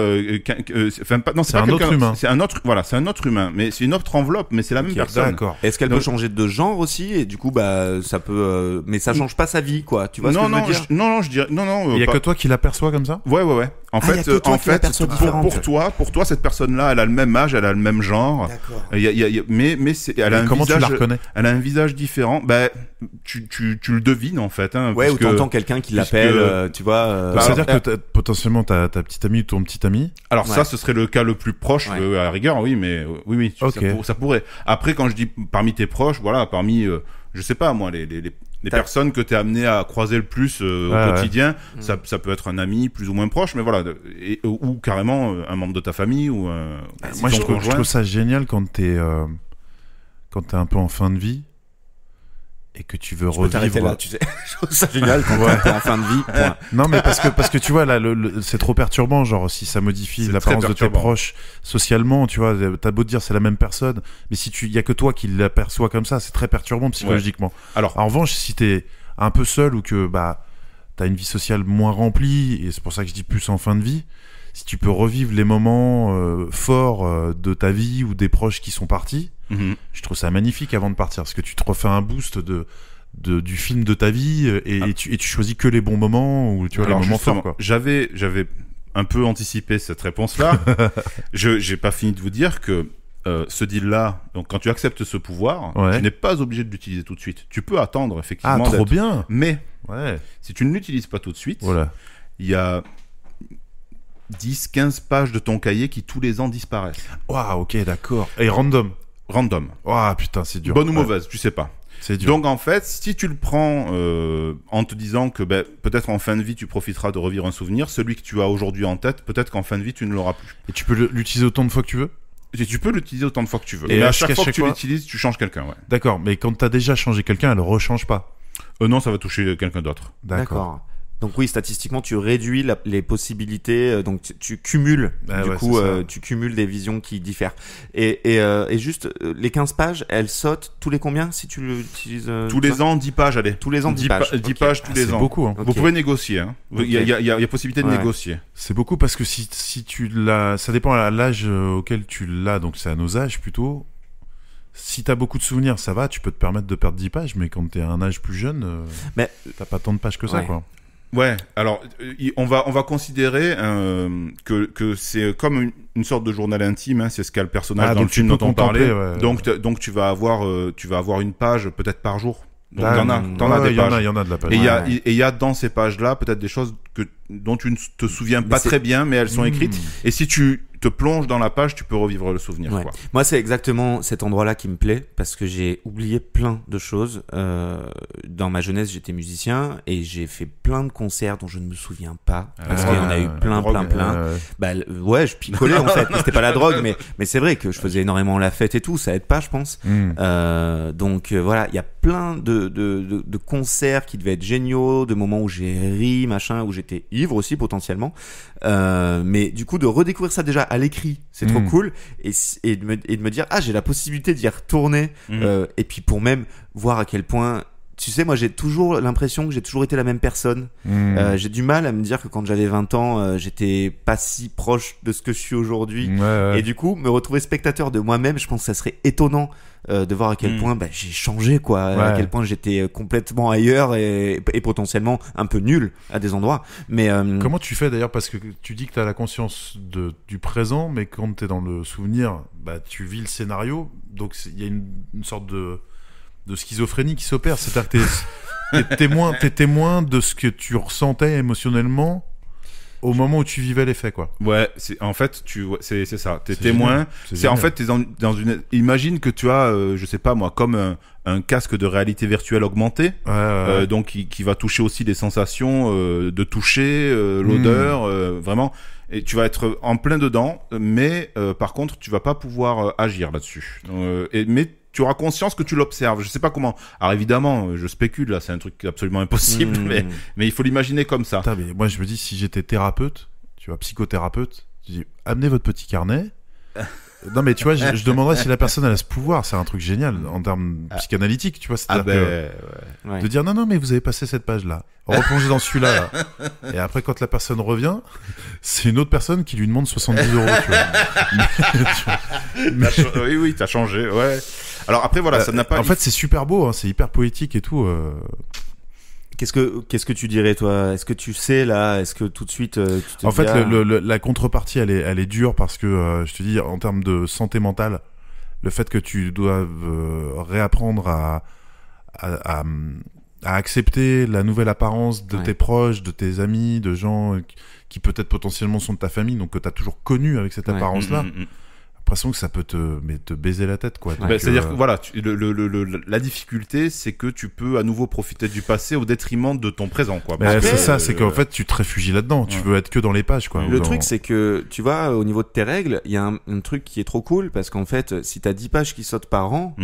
c'est un autre humain. C'est un autre humain, mais c'est une autre enveloppe, mais c'est la même personne. D'accord. est-ce qu'elle peut changer de genre aussi et du coup ça peut mais ça change pas sa vie, quoi. Tu vois ce que je veux dire? Non, je dirais non. Il y a que toi qui l'aperçois comme ça. Ouais. En y a que toi qui l'aperçois différente. pour toi, cette personne-là, elle a le même âge, elle a le même genre. D'accord. Mais elle a un comment visage. tu la reconnais? Elle a un visage différent. Ben, tu le devines en fait. Hein, Ouais, ou puisque- t'entends quelqu'un qui l'appelle, tu vois. C'est-à-dire que potentiellement ta petite amie ou ton petit ami. Alors Ouais. ça, ce serait le cas le plus proche, à la rigueur, oui, mais oui, Ok. ça pourrait. Après, quand je dis parmi tes proches, voilà, parmi, je sais pas moi, les personnes que t'es amené à croiser le plus au quotidien, ça peut être un ami plus ou moins proche, mais voilà, ou carrément un membre de ta famille ou Moi, ton je conjoint. trouve ça génial quand t'es un peu en fin de vie et que tu veux Tu peux t'arrêter revivre. là, tu sais. Je trouve ça génial quand t'es en fin de vie. Point. Non, mais parce que tu vois là, c'est trop perturbant. Genre, si ça modifie C'est l'apparence très de tes perturbant. proches socialement, tu vois, t'as beau te dire c'est la même personne, mais si y a que toi qui l'aperçois comme ça, c'est très perturbant psychologiquement. Alors, En revanche, si t'es un peu seul ou que t'as une vie sociale moins remplie, et c'est pour ça que je dis plus en fin de vie, si tu peux revivre les moments forts de ta vie ou des proches qui sont partis, je trouve ça magnifique avant de partir, parce que tu te refais un boost du film de ta vie et tu choisis que les bons moments ou tu vois alors les moments justement, forts, quoi. j'avais un peu anticipé cette réponse-là. J'ai pas fini de vous dire que ce deal-là, donc quand tu acceptes ce pouvoir, Ouais. tu n'es pas obligé de l'utiliser tout de suite. Tu peux attendre Ah, effectivement. trop bien. Mais Ouais. si tu ne l'utilises pas tout de suite, Voilà. il y a 10-15 pages de ton cahier qui tous les ans disparaissent. Waouh, ok, d'accord. Et random. Random. Waouh, putain, c'est dur. Bonne ou Ouais, mauvaise, tu sais pas. c'est dur. Donc en fait, si tu le prends en te disant que peut-être en fin de vie tu profiteras de revivre un souvenir, celui que tu as aujourd'hui en tête, peut-être qu'en fin de vie tu ne l'auras plus. Et tu peux l'utiliser autant de fois que tu veux. Tu peux l'utiliser autant de fois que tu veux. Et Et à à chaque fois que chaque tu fois- l'utilises, tu changes quelqu'un, ouais. D'accord, mais quand t'as déjà changé quelqu'un, elle rechange pas. Non, ça va toucher quelqu'un d'autre. D'accord. Donc oui, statistiquement, tu réduis les possibilités, donc tu cumules, Ah du ouais, coup, c'est ça. tu cumules des visions qui diffèrent. Et juste, les 15 pages, elles sautent tous les combien si tu l'utilises Tous les ans, 10 pages, allez. Tous les ans, 10 pages. 10 Ok. pages tous les C'est ans. beaucoup, hein. Ok. Vous pouvez négocier, hein. Ok. Il y a possibilité de Ouais. négocier. C'est beaucoup parce que si tu l'as, ça dépend à l'âge auquel tu l'as, donc c'est à nos âges plutôt. Si t'as beaucoup de souvenirs, ça va, tu peux te permettre de perdre 10 pages, mais quand t'es à un âge plus jeune, Mais- t'as pas tant de pages que ça, Ouais. quoi. Ouais, alors on va considérer que c'est comme une sorte de journal intime, hein, c'est ce qu'a le personnage Ah, dans donc le film tu dont peux on parlait. contempler, ouais. Donc tu vas avoir une page peut-être par jour. Donc Ah, t'en as ouais, des y en pages. a, y en a de la page. Et il y a Ouais. et il y a dans ces pages-là peut-être des choses dont tu ne te souviens pas c'est- très bien, mais elles sont écrites. Mmh. Et si tu te plonges dans la page, tu peux revivre le souvenir. Ouais. Quoi. Moi, c'est exactement cet endroit-là qui me plaît parce que j'ai oublié plein de choses. Dans ma jeunesse, j'étais musicien et j'ai fait plein de concerts dont je ne me souviens pas parce qu'il y en a eu plein. Bah, ouais, je picolais en fait. C'était pas la drogue, mais c'est vrai que je faisais énormément la fête et tout. Ça aide pas, je pense. Donc voilà, il y a plein de concerts qui devaient être géniaux, de moments où j'ai ri, machin, où j'étais ivre aussi potentiellement. Mais du coup, de redécouvrir ça déjà à l'écrit, c'est trop cool. Et de me dire, ah, j'ai la possibilité d'y retourner. Et puis pour même voir à quel point... Tu sais, moi, j'ai toujours l'impression que j'ai toujours été la même personne. J'ai du mal à me dire que quand j'avais 20 ans, j'étais pas si proche de ce que je suis aujourd'hui. Et du coup, me retrouver spectateur de moi-même, je pense que ça serait étonnant de voir à quel point j'ai changé, quoi. À quel point j'étais complètement ailleurs et potentiellement un peu nul à des endroits. Mais Comment tu fais d'ailleurs, parce que tu dis que t'as la conscience du présent, mais quand t'es dans le souvenir, bah tu vis le scénario, donc il y a une sorte de schizophrénie qui s'opère, c'est-à-dire que t'es témoin de ce que tu ressentais émotionnellement au moment où tu vivais les faits, quoi. Ouais, en fait, c'est ça. T'es C'est témoin. génial. C'est en fait, t'es dans une. Imagine que tu as, je sais pas moi, comme un casque de réalité virtuelle augmentée, donc qui va toucher aussi les sensations de toucher, l'odeur, vraiment. Et tu vas être en plein dedans, mais par contre, tu vas pas pouvoir agir là-dessus. Mais tu auras conscience que tu l'observes. Je sais pas comment. Alors évidemment, je spécule là, c'est un truc absolument impossible, mais il faut l'imaginer comme ça. Putain, mais moi je me dis, si j'étais thérapeute, tu vois, psychothérapeute, je dis, amenez votre petit carnet. Non mais tu vois, je demanderais si la personne elle a ce pouvoir, c'est un truc génial en termes psychanalytiques, tu vois, c'est-à-dire de dire non mais vous avez passé cette page là, replongez dans celui-là là. Et après quand la personne revient, c'est une autre personne qui lui demande 70 €, tu vois. Oui, t'as changé, ouais. Alors après voilà, ça n'a pas. En fait c'est super beau, hein, c'est hyper poétique et tout. qu'est-ce que tu dirais, toi? Est-ce que tu sais là? Est-ce que tout de suite tu te En dis, fait, ah, la contrepartie, elle est dure parce que je te dis, en termes de santé mentale, le fait que tu doives réapprendre à accepter la nouvelle apparence de tes proches, de tes amis, de gens qui peut-être potentiellement sont de ta famille, donc que t'as toujours connu avec cette apparence-là. L'impression que ça peut te baiser la tête, quoi. Ouais. C'est-à-dire que voilà, la difficulté, c'est que tu peux à nouveau profiter du passé au détriment de ton présent, quoi. C'est ça, c'est qu'en fait tu te réfugies là-dedans, tu veux être que dans les pages, quoi. Le truc, c'est que, tu vois, au niveau de tes règles, il y a un truc qui est trop cool, parce qu'en fait, si t'as 10 pages qui sautent par an,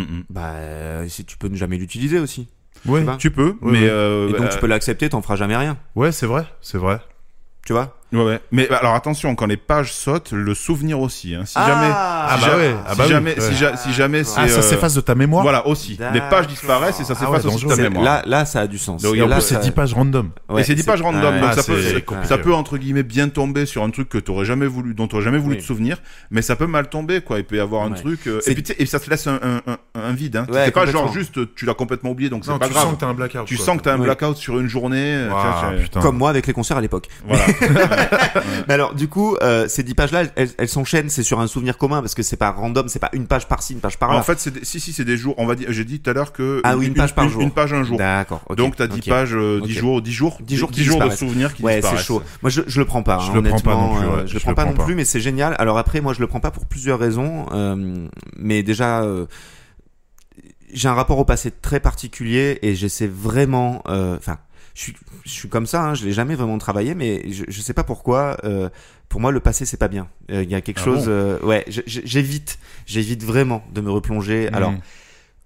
si tu peux ne jamais l'utiliser aussi. Ouais, tu peux, Ouais, mais ouais. Et donc, tu peux l'accepter, t'en feras jamais rien. ouais, c'est vrai. Tu vois? Ouais. Mais alors attention, quand les pages sautent, le souvenir aussi. Hein. Si jamais c'est. Ah, ça s'efface de ta mémoire. Voilà aussi. Les pages disparaissent et ça s'efface aussi de ta mémoire. Là, ça a du sens. Donc, Et en là, plus, c'est 10 pages random. Et c'est 10 pages random, donc c'est ça peut entre guillemets bien tomber sur un truc que dont t'aurais jamais voulu te souvenir, mais ça peut mal tomber, quoi. Il peut y avoir un truc, et puis et ça te laisse un vide. Hein. C'est pas genre juste tu l'as complètement oublié, donc c'est pas grave. Tu sens que t'as un blackout. Tu sens que t'as un blackout sur une journée. Comme moi avec les concerts à l'époque. Voilà. Mais alors, du coup, ces 10 pages-là, elles s'enchaînent, c'est sur un souvenir commun, parce que c'est pas random, c'est pas une page par-ci, une page par-là. En fait, c'est des jours, on va dire, j'ai dit tout à l'heure que. une page par jour. Une page un jour. D'accord. Okay, donc, t'as 10 pages, 10 jours de souvenirs qui disparaissent. Ouais, c'est chaud. Moi, je le prends pas, Je le prends pas non plus, ouais. Je le prends pas non plus, mais c'est génial. Alors après, moi, je le prends pas pour plusieurs raisons, mais déjà, j'ai un rapport au passé très particulier et j'essaie vraiment, je suis comme ça, hein, je l'ai jamais vraiment travaillé, mais je sais pas pourquoi. Pour moi, le passé, c'est pas bien. Il y a quelque chose. Ouais, j'évite vraiment de me replonger. Alors,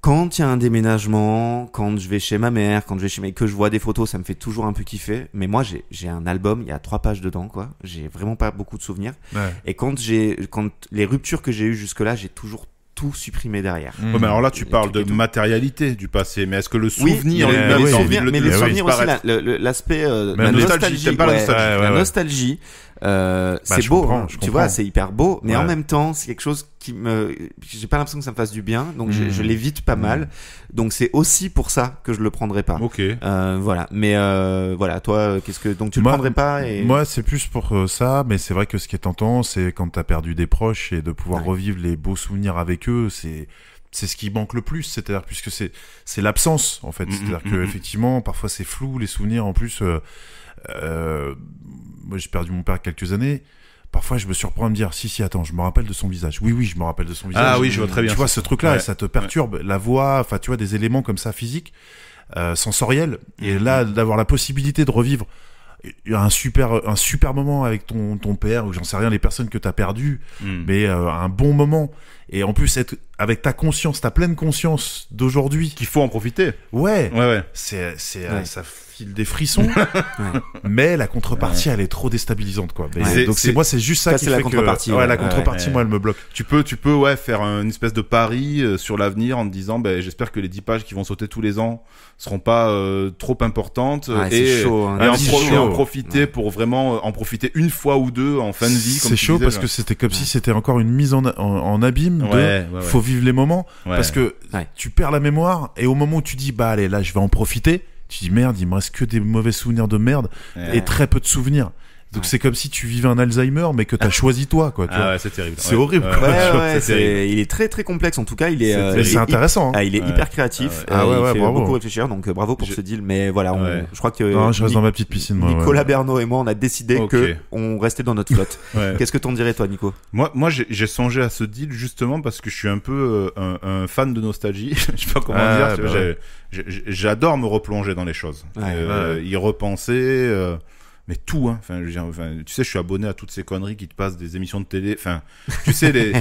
quand il y a un déménagement, quand je vais chez ma mère, que je vois des photos, ça me fait toujours un peu kiffer. Mais moi, j'ai un album, il y a 3 pages dedans, quoi. J'ai vraiment pas beaucoup de souvenirs. Ouais. Et quand les ruptures que j'ai eues jusque-là, j'ai toujours tout supprimé derrière. Ouais, mais alors là, tu parles de matérialité du passé, mais est-ce que le souvenir, mais lui-même, les t'as envie souvenirs, de le mais les faire souvenirs aussi, disparaître? l'aspect, Mais la la nostalgie, nostalgie, t'aimes pas la nostalgie. Ouais, la ouais. nostalgie, c'est je beau, comprends, hein, je tu comprends. vois, c'est hyper beau, mais en Ouais. même temps, c'est quelque chose j'ai pas l'impression que ça me fasse du bien, donc je l'évite pas mal, donc c'est aussi pour ça que je le prendrai pas. Ok. Voilà, mais voilà, toi, donc tu le prendrais pas et... Moi, c'est plus pour ça, mais c'est vrai que ce qui est tentant, c'est quand t'as perdu des proches et de pouvoir revivre les beaux souvenirs avec eux, c'est ce qui manque le plus, c'est-à-dire puisque c'est l'absence en fait, c'est-à-dire que effectivement parfois c'est flou les souvenirs. En plus, moi j'ai perdu mon père il y a quelques années. Parfois je me surprends à me dire si attends, je me rappelle de son visage. Oui, je me rappelle de son visage. Ah oui, je vois très bien. Tu vois ce truc-là, Ouais. et ça te perturbe la voix, enfin tu vois des éléments comme ça physiques, sensoriels. Et là d'avoir la possibilité de revivre un super moment avec ton père ou j'en sais rien, les personnes que t'as perdues, mais un bon moment. Et en plus être avec ta pleine conscience d'aujourd'hui. Qu'il faut en profiter. Ouais. Ouais. Ça file des frissons. Mais la contrepartie, elle est trop déstabilisante, quoi. Mais donc c'est juste ça qui c'est la fait contrepartie. la contrepartie, moi, elle me bloque. Tu peux faire une espèce de pari sur l'avenir en te disant j'espère que les 10 pages qui vont sauter tous les ans seront pas trop importantes c'est chaud, hein. et en chaud. profiter pour vraiment en profiter une fois ou deux en fin de vie. C'est chaud parce que c'était comme si c'était encore une mise en abîme faut vivre les moments parce que tu perds la mémoire et au moment où tu dis allez là je vais en profiter, tu dis merde, il me reste que des mauvais souvenirs de merde et très peu de souvenirs. Donc c'est comme si tu vivais un Alzheimer mais que t'as choisi toi, quoi. Tu vois. Ouais, c'est terrible. C'est horrible. Quoi. Il est très très complexe en tout cas. Il est. C'est intéressant. Il est hyper créatif. Il fait bravo. beaucoup réfléchir. Donc bravo pour ce deal. Mais voilà, je crois que. Non, je reste dans ma petite piscine. Moi, Nicolas Bernot et moi, on a décidé que on restait dans notre flotte. Qu'est-ce que t'en dirais toi, Nico? Moi, j'ai songé à ce deal justement parce que je suis un peu un fan de nostalgie. Je sais pas comment dire. J'adore me replonger dans les choses, y repenser. Mais tout, hein. Enfin, tu sais, je suis abonné à toutes ces conneries qui te passent des émissions de télé. Enfin, tu sais, les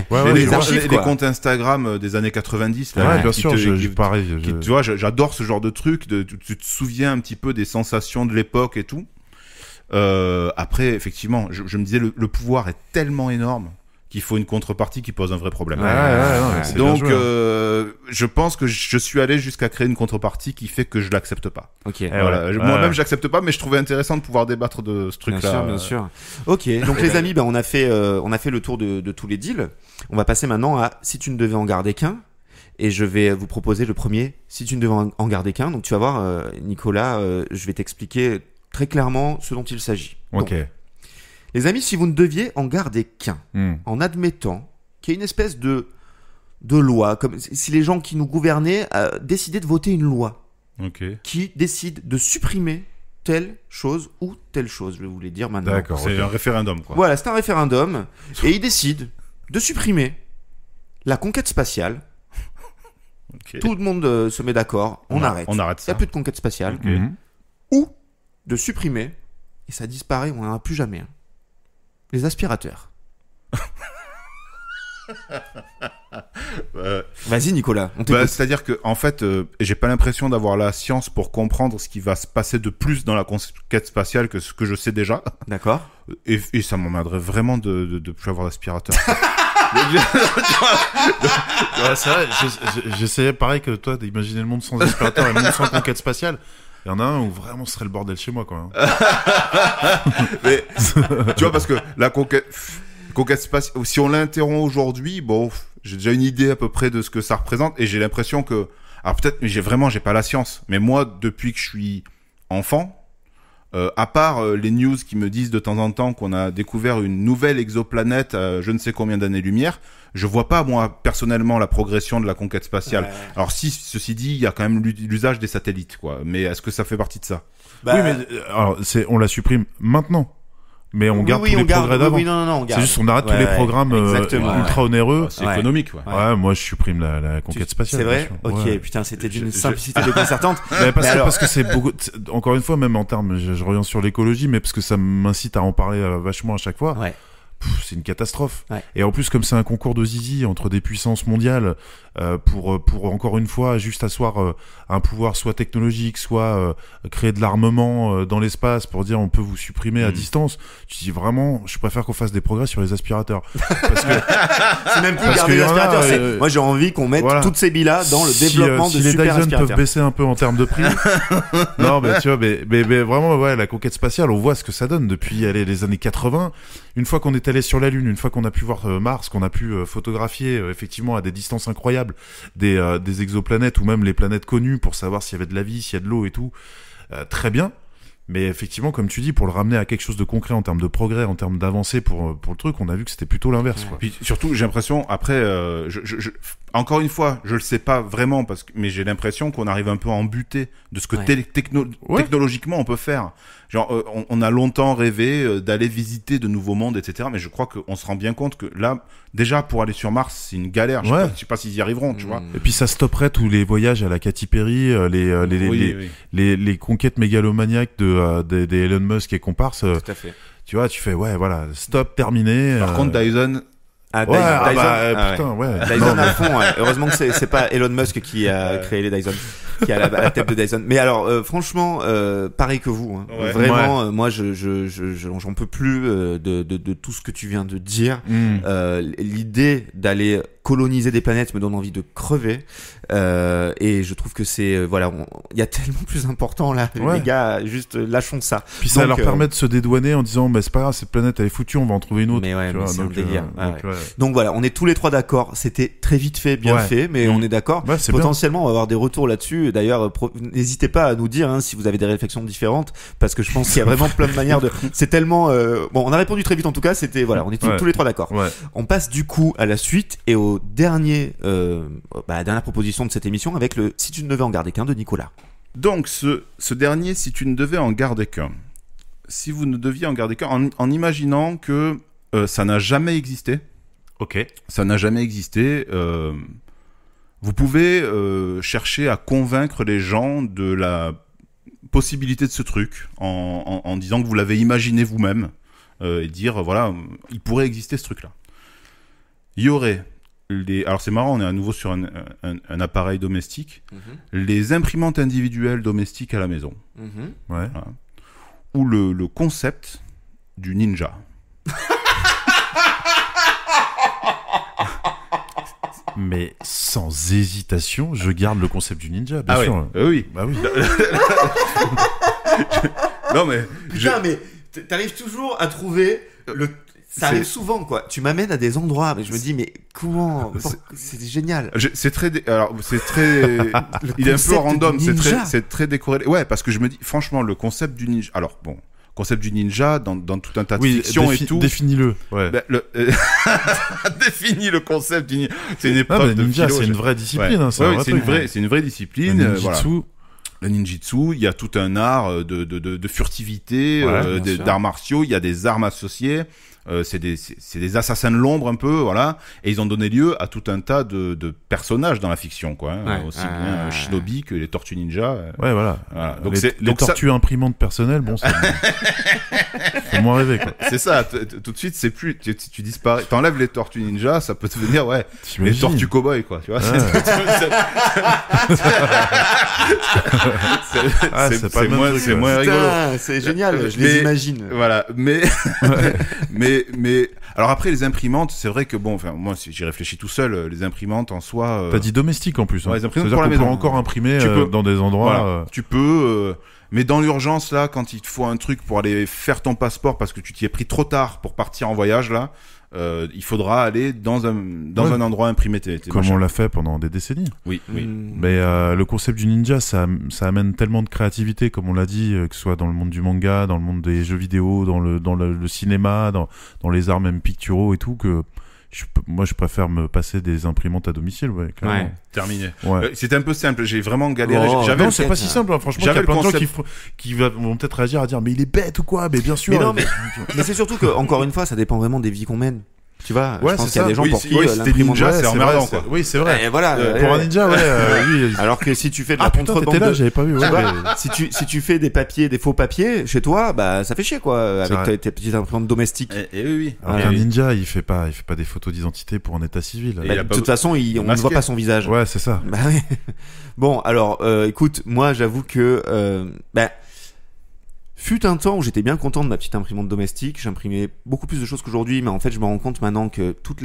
comptes Instagram des années 90. Là, bien sûr, pareil. Tu vois, j'adore ce genre de truc. Tu te souviens un petit peu des sensations de l'époque et tout. Après, effectivement, je me disais, le pouvoir est tellement énorme qu'il faut une contrepartie qui pose un vrai problème. Donc, je pense que je suis allé jusqu'à créer une contrepartie qui fait que je l'accepte pas. Ok. Voilà. Moi-même, j'accepte pas, mais je trouvais intéressant de pouvoir débattre de ce truc-là. Bien sûr. Ok. Donc les amis, on a fait le tour de tous les deals. On va passer maintenant à si tu ne devais en garder qu'un. Et je vais vous proposer le premier, si tu ne devais en garder qu'un. Donc tu vas voir, Nicolas, je vais t'expliquer très clairement ce dont il s'agit. Ok. Donc, les amis, si vous ne deviez en garder qu'un, en admettant qu'il y ait une espèce de loi, comme si les gens qui nous gouvernaient décidaient de voter une loi qui décide de supprimer telle chose ou telle chose, je vais vous les dire maintenant. D'accord. C'est un référendum, quoi. Voilà, c'est un référendum, et ils décident de supprimer la conquête spatiale. Tout le monde se met d'accord, on arrête. On arrête Il ça. n'y a plus de conquête spatiale. Ou de supprimer, et ça disparaît, on n'en a plus jamais. Les aspirateurs. Vas-y Nicolas, on t'écoute. C'est-à-dire que en fait, j'ai pas l'impression d'avoir la science pour comprendre ce qui va se passer de plus dans la conquête spatiale que ce que je sais déjà. D'accord. Et ça m'emmerderait vraiment de plus avoir d'aspirateur. C'est vrai, j'essayais pareil que toi d'imaginer le monde sans aspirateur et le monde sans conquête spatiale. Il y en a un où vraiment ce serait le bordel chez moi, quoi. Mais, tu vois, parce que la conquête spatiale, si on l'interrompt aujourd'hui, j'ai déjà une idée à peu près de ce que ça représente et j'ai l'impression que, alors peut-être, mais j'ai pas la science, mais moi, depuis que je suis enfant, à part les news qui me disent de temps en temps qu'on a découvert une nouvelle exoplanète à je ne sais combien d'années-lumière, je vois pas, moi, personnellement, la progression de la conquête spatiale. Alors si, ceci dit, il y a quand même l'usage des satellites, quoi. Mais est-ce que ça fait partie de ça? Oui, mais alors, on la supprime maintenant. mais on garde tous les progrès d'avant. On garde. C'est juste on arrête tous les programmes ultra onéreux. C'est économique, ouais. Ouais, moi je supprime la conquête spatiale. C'est vrai. Ok, Ouais. putain, c'était d'une simplicité déconcertante. Parce que c'est beaucoup. Encore une fois, même en termes, je reviens sur l'écologie, mais parce que ça m'incite à en parler vachement à chaque fois. Ouais. C'est une catastrophe. Ouais. Et en plus, comme c'est un concours de zizi entre des puissances mondiales, pour encore une fois juste asseoir un pouvoir soit technologique, soit créer de l'armement dans l'espace pour dire on peut vous supprimer à distance. Tu dis vraiment, je préfère qu'on fasse des progrès sur les aspirateurs. Parce que C'est même plus Parce garder que l'aspirateur. y en a, Moi, j'ai envie qu'on mette voilà. toutes ces billes-là dans le développement si de les super Dyson aspirateurs. peuvent baisser un peu en termes de prix. Non, mais tu vois, mais vraiment, ouais, la conquête spatiale, on voit ce que ça donne depuis les années 80. Une fois qu'on est allé sur la Lune, une fois qu'on a pu voir Mars, qu'on a pu photographier effectivement à des distances incroyables des exoplanètes ou même les planètes connues pour savoir s'il y avait de la vie, s'il y a de l'eau et tout, très bien. Mais effectivement, comme tu dis, pour le ramener à quelque chose de concret en termes de progrès, en termes d'avancée pour le truc, on a vu que c'était plutôt l'inverse. Quoi. Puis surtout, j'ai l'impression, après, encore une fois, je le sais pas vraiment, mais j'ai l'impression qu'on arrive un peu à en buter de ce que technologiquement on peut faire. Genre, on a longtemps rêvé d'aller visiter de nouveaux mondes, etc. Mais je crois qu'on se rend bien compte que là, déjà, pour aller sur Mars, c'est une galère. Je sais pas s'ils y arriveront, tu vois. Et puis ça stopperait tous les voyages à la Katy Perry, les conquêtes mégalomaniaques des Elon Musk et comparses. Tout à fait. Tu vois, tu fais, ouais, voilà, stop, terminé. Par contre, Dyson... Ah, Ouais, Dyson, putain, ouais. Dyson Non, à fond, ouais. Heureusement que c'est pas Elon Musk qui a créé les Dyson, qui a la tête de Dyson. Mais alors, franchement, pareil que vous, hein. Ouais. Vraiment, moi, j'en peux plus de tout ce que tu viens de dire. L'idée d'aller coloniser des planètes me donne envie de crever. Et je trouve que c'est voilà, il y a tellement plus important là, les gars, juste lâchons ça. Puis ça donc, leur permet de se dédouaner en disant bah c'est pas grave, cette planète elle est foutue, on va en trouver une autre. Mais ouais, tu mais vois, c'est un donc, délire. ouais. Donc voilà, on est tous les trois d'accord. C'était très vite fait, bien fait, mais on est d'accord. Ouais, c'est Potentiellement, on va avoir des retours là-dessus. D'ailleurs, n'hésitez pas à nous dire hein, si vous avez des réflexions différentes, parce que je pense qu'il y a vraiment plein de manières de. C'est tellement bon, on a répondu très vite en tout cas. C'était voilà, on est tous les trois d'accord. Ouais. On passe du coup à la suite et au dernier, la dernière proposition de cette émission avec le si tu ne devais en garder qu'un de Nicolas. Donc, ce dernier, si tu ne devais en garder qu'un. Si vous ne deviez en garder qu'un, en imaginant que ça n'a jamais existé. Ok. Ça n'a jamais existé. Vous pouvez chercher à convaincre les gens de la possibilité de ce truc en disant que vous l'avez imaginé vous-même et dire, voilà, il pourrait exister ce truc-là. Il y aurait... Alors c'est marrant, on est à nouveau sur un appareil domestique. Les imprimantes individuelles domestiques à la maison. Ouais. Voilà. Ou le concept du ninja. Mais sans hésitation, je garde le concept du ninja, bien sûr. Oui. Bah oui. Non mais... Putain, mais t'arrives toujours à trouver le... Ça arrive souvent, quoi. Tu m'amènes à des endroits, mais je me dis, mais comment... C'est génial. C'est très... Alors, c'est très... Il est un peu random, c'est très décoré. Ouais, parce que je me dis, franchement, le concept du ninja... Alors, bon... Concept du ninja dans tout un tas de fiction et tout. Définis-le. Ouais. Ben, définis le concept du ninja. C'est une épreuve de ninja, philo. c'est une vraie discipline. Hein, c'est une vraie discipline. Le ninjitsu. Voilà. Le ninjitsu, il y a tout un art de furtivité, d'arts martiaux. Il y a des armes associées. C'est des assassins de l'ombre un peu, voilà. Et ils ont donné lieu à tout un tas de personnages dans la fiction, quoi. Hein, aussi bien Shinobi que les Tortues Ninja. Ouais, voilà. Donc les tortues imprimantes personnelles, bon, c'est faut moins rêver, quoi. C'est ça. Tout de suite, c'est plus tu disparais. T'enlèves les Tortues Ninja, ça peut devenir les Tortues Cowboy, quoi. Tu vois. C'est moins rigolo. C'est génial. Je les imagine. Voilà. Mais alors après les imprimantes, c'est vrai que bon, enfin moi si j'y réfléchis tout seul, les imprimantes en soi. T'as dit domestique en plus. Hein. Ouais, les imprimantes c'est-à-dire pour la qu'on maison. peut encore imprimer dans des endroits. Voilà. Tu peux. Mais dans l'urgence là, quand il te faut un truc pour aller faire ton passeport parce que tu t'y es pris trop tard pour partir en voyage là, il faudra aller dans un endroit imprimé. Comme on l'a fait pendant des décennies. Oui. Mais le concept du ninja, ça amène tellement de créativité, comme on l'a dit, que ce soit dans le monde du manga, dans le monde des jeux vidéo, dans le cinéma, dans les arts même picturaux et tout, que moi, je préfère me passer des imprimantes à domicile, ouais, clairement. Ouais. Terminé. Ouais. C'était un peu simple. J'ai vraiment galéré. Oh, J'avais Non, c'est pas si simple, hein. Franchement, il y J'avais a plein de le gens concept. qui vont peut-être réagir à dire, mais il est bête ou quoi? Mais bien sûr. Mais non, mais c'est surtout que, encore une fois, ça dépend vraiment des vies qu'on mène. Tu vois, Ouais, je pense c'est qu'il y a ça. des gens Oui, pour si- qui oui, c'était l'imprimante Ninja, Ouais, c'est c'est emmerdant, vrai, quoi. Oui, c'est vrai. Et voilà. Pour un ninja, ouais, oui. Alors que si tu fais de la Ah putain, contrebande t'étais là, de- j'avais pas vu. Tu Ouais, vois, mais- si tu fais des faux papiers chez toi, bah ça fait chier quoi, C'est avec vrai. tes petites imprimantes domestiques. Et oui. Alors Ouais. qu'un ninja, il fait pas des photos d'identité pour un état civil. Et Bah, il a de pas- toute façon, on ne masqué. voit pas son visage. Ouais, c'est ça. Bah oui. Bon, alors, écoute, moi, j'avoue que, fut un temps où j'étais bien content de ma petite imprimante domestique. J'imprimais beaucoup plus de choses qu'aujourd'hui, mais en fait, je me rends compte maintenant que tous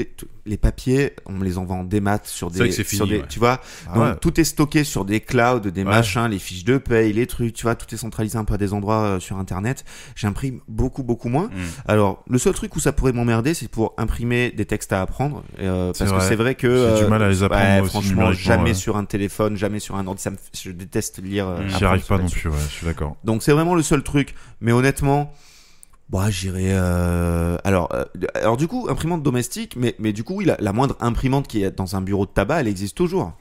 les papiers, on me les envoie en démat sur C'est vrai des, que c'est sur fini, des, ouais. tu vois. Ah Donc, ouais. tout est stocké sur des clouds, des Ouais. machins, les fiches de paye, les trucs, tu vois, tout est centralisé un peu à des endroits sur Internet. J'imprime beaucoup moins. Alors, le seul truc où ça pourrait m'emmerder, c'est pour imprimer des textes à apprendre, parce que vrai. c'est vrai que J'ai du mal à les apprendre, ouais, moi aussi, franchement, numériquement, jamais ouais. sur un téléphone, jamais sur un ordi. Je déteste lire. J'y apprendre arrive pas non là-dessus. plus, ouais, je suis d'accord. Donc c'est vraiment le seul truc. Mais honnêtement, bah j'irais. Alors du coup, imprimante domestique, mais du coup, oui, la moindre imprimante qui est dans un bureau de tabac, elle existe toujours.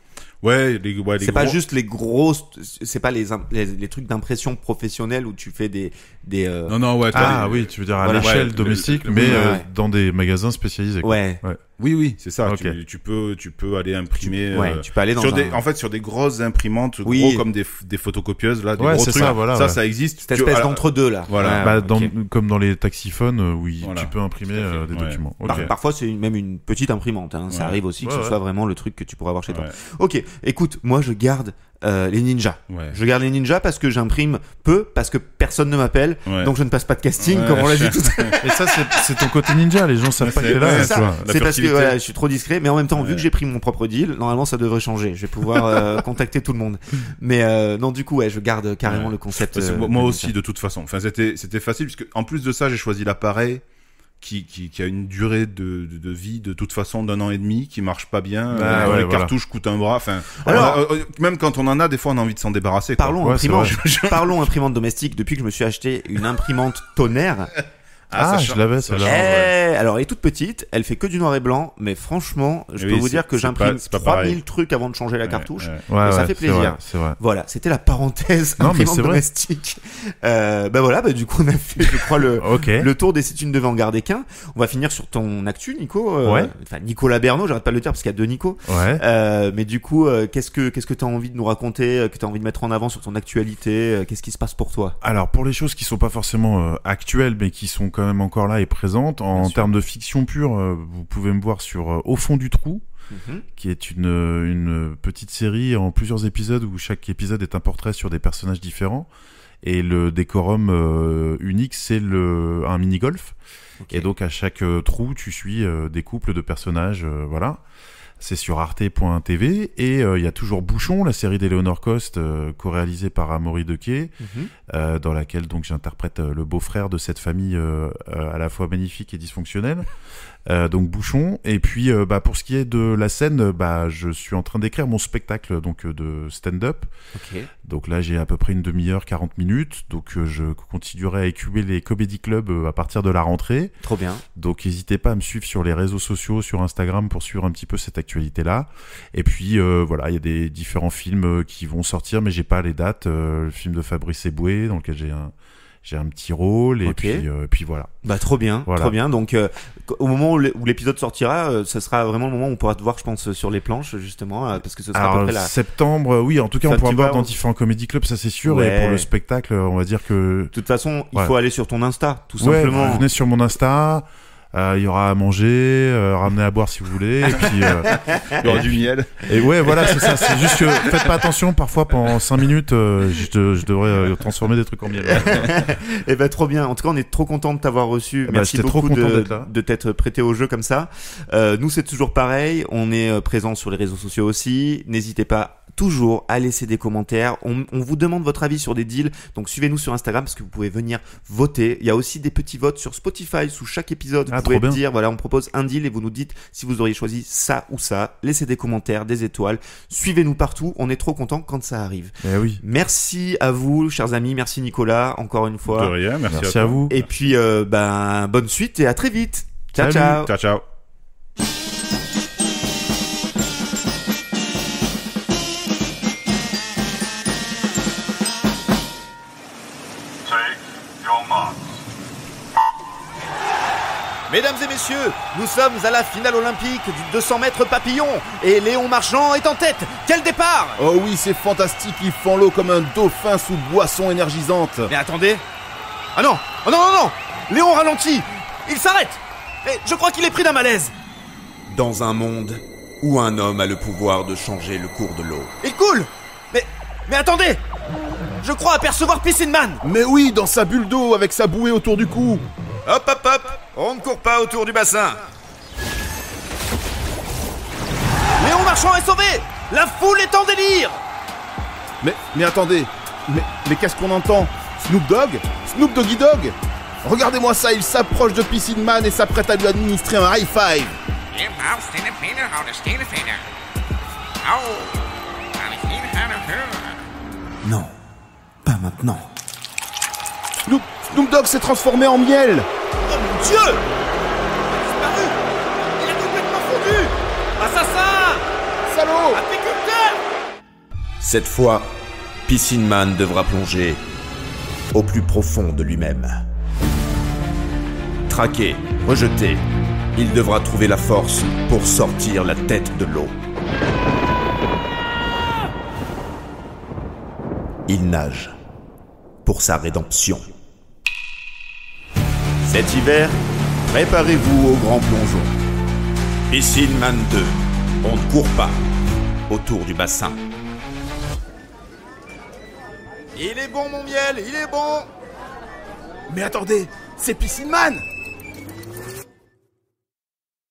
Ouais, les C'est pas gros- juste les grosses, c'est pas les trucs d'impression professionnelle où tu fais des Non, ouais. Ah oui, tu veux dire à Voilà. l'échelle Ouais, domestique, le- mais ouais. dans des magasins spécialisés. quoi. ouais. Oui, c'est ça. Ok. Tu peux aller imprimer. Ouais, tu peux aller dans sur un... en fait, sur des grosses imprimantes, Oui. gros comme des photocopieuses, là, des Ouais, gros c'est trucs. ça, voilà, ouais. Ça existe. cette espèce alors, d'entre-deux là. Voilà. Ouais, Bah, ok. comme dans les taxiphones, oui, Voilà. tu peux imprimer Tout à fait, des ouais. documents. Ok. Parfois c'est même une petite imprimante, hein. Ça Ouais. arrive aussi que Ouais, ce ouais. soit vraiment le truc que tu pourras avoir chez toi. Ouais. Ok, écoute, moi je garde les ninjas. Ouais. Je garde les ninjas parce que j'imprime peu, parce que personne ne m'appelle, Ouais. donc je ne passe pas de casting, Ouais. comme on l'a dit tout à l'heure. Et ça, c'est ton côté ninja, les gens savent pas que t'es là. ouais, tu ça. vois. La C'est parce que furtivité. voilà, je suis trop discret, mais en même temps, vu Ouais. que j'ai pris mon propre deal, normalement ça devrait changer. Je vais pouvoir contacter tout le monde. Mais non, du coup, ouais, je garde carrément Ouais. le concept. Parce que de moi ninja. aussi, de toute façon. Enfin, c'était facile, puisque en plus de ça, j'ai choisi l'appareil qui a une durée de vie de toute façon d'1 an et demi, qui marche pas bien. Ah, ouais, les voilà. cartouches coûtent un bras. Enfin, Alors- même quand on en a, des fois, on a envie de s'en débarrasser. quoi. Parlons Ouais, c'est imprimante. vrai. Parlons imprimante domestique. Depuis que je me suis acheté une imprimante tonnerre. Ah, ça je change, l'avais, ça celle-là. change, ouais. Alors, elle est toute petite, elle fait que du noir et blanc, mais franchement, je Oui, peux vous c'est- dire que c'est j'imprime pas- c'est pas 3000 pareil. trucs avant de changer la Ouais, cartouche. ouais. Ouais, ça ouais, fait c'est plaisir. vrai, c'est vrai. Voilà, c'était la parenthèse Non, mais imprimante c'est vrai. domestique. Du coup, on a fait, je crois, Ok. le tour des sites, tu ne devais en garder qu'un. On va finir sur ton actu, Nico. Ouais. Enfin, Nicolas Bernot, j'arrête pas de le dire parce qu'il y a deux Nico. Ouais. Mais du coup, qu'est-ce que tu as envie de nous raconter, que tu as envie de mettre en avant sur ton actualité, qu'est-ce qui se passe pour toi? Alors pour les choses qui sont pas forcément actuelles mais qui sont quand même encore là et présentes en Bien sûr. termes de fiction pure, vous pouvez me voir sur Au fond du trou, qui est une petite série en plusieurs épisodes où chaque épisode est un portrait sur des personnages différents et le décorum unique c'est un mini golf. Ok. Et donc à chaque trou tu suis des couples de personnages, voilà. C'est sur arte.tv et il y a toujours Bouchon, la série d'Eleonore Coste, co-réalisée par Amaury Dequet, dans laquelle donc j'interprète le beau-frère de cette famille à la fois magnifique et dysfonctionnelle. Donc Bouchon. Et puis pour ce qui est de la scène, je suis en train d'écrire mon spectacle donc de stand-up. Ok. Donc là j'ai à peu près une demi-heure, 40 minutes. Donc je continuerai à écumer les comédie clubs à partir de la rentrée. Trop bien. Donc n'hésitez pas à me suivre sur les réseaux sociaux, sur Instagram pour suivre un petit peu cette actualité-là. Et puis voilà, il y a des différents films qui vont sortir, mais j'ai pas les dates. Le film de Fabrice Eboué dans lequel j'ai un petit rôle et Ok. puis voilà. Bah trop bien, Voilà. trop bien. Donc au moment où l'épisode sortira, ce sera vraiment le moment où on pourra te voir, je pense, sur les planches justement, parce que ce sera à peu Alors près là. septembre, oui, en tout cas Enfin, on pourra tu me voir vois, dans on- différents comédie clubs, ça c'est sûr. Ouais. Et pour le spectacle, on va dire que De toute façon, il Ouais. faut aller sur ton Insta, tout ouais, simplement. venez sur mon Insta. Il y aura à manger, ramener à boire si vous voulez. Et puis Il y aura du miel. et ouais, voilà, c'est ça. C'est juste que faites pas attention. Parfois, pendant 5 minutes, je devrais transformer des trucs en miel. Et bah trop bien. En tout cas, on est trop content de t'avoir reçu. bah, Merci j'étais trop beaucoup content d'être là. de t'être prêté au jeu comme ça. Nous, c'est toujours pareil. On est présent sur les réseaux sociaux aussi. N'hésitez pas toujours à laisser des commentaires. On vous demande votre avis sur des deals. Donc suivez-nous sur Instagram parce que vous pouvez venir voter. Il y a aussi des petits votes sur Spotify sous chaque épisode. Ah, Vous pouvez trop bien. dire, voilà, on propose un deal et vous nous dites si vous auriez choisi ça ou ça. Laissez des commentaires, des étoiles. Suivez-nous partout. On est trop content quand ça arrive. Eh oui. Merci à vous, chers amis. Merci Nicolas, encore une De fois. rien, merci Merci à à toi. vous. Et puis, bonne suite et à très vite. Ciao, Salut. ciao. Ciao, ciao. Mesdames et messieurs, nous sommes à la finale olympique du 200 mètres papillon et Léon Marchand est en tête. Quel départ! Oh oui, c'est fantastique, il fend l'eau comme un dauphin sous boisson énergisante. Mais attendez. Ah non! Oh non, non, non! Léon ralentit! Il s'arrête! Mais je crois qu'il est pris d'un malaise. Dans un monde où un homme a le pouvoir de changer le cours de l'eau. Il coule! Mais attendez! Je crois apercevoir Piscine Man! Mais oui, dans sa bulle d'eau avec sa bouée autour du cou. Hop, hop, hop! On ne court pas autour du bassin. Léon Marchand est sauvé! La foule est en délire! Mais attendez, mais qu'est-ce qu'on entend? Snoop Dogg? Snoop Doggy Dogg? Regardez-moi ça, il s'approche de Piscine Man et s'apprête à lui administrer un high five. Non, pas maintenant. Snoop Dogg s'est transformé en miel. Oh mon Dieu! Il a disparu! Il a complètement fondu! Assassin! Salaud! Apiculteur! Cette fois, Piscine Man devra plonger au plus profond de lui-même. Traqué, rejeté, il devra trouver la force pour sortir la tête de l'eau. Il nage pour sa rédemption. Cet hiver, préparez-vous au grand plongeon. Piscine Man 2, on ne court pas autour du bassin. Il est bon mon miel, il est bon! Mais attendez, c'est Piscine Man!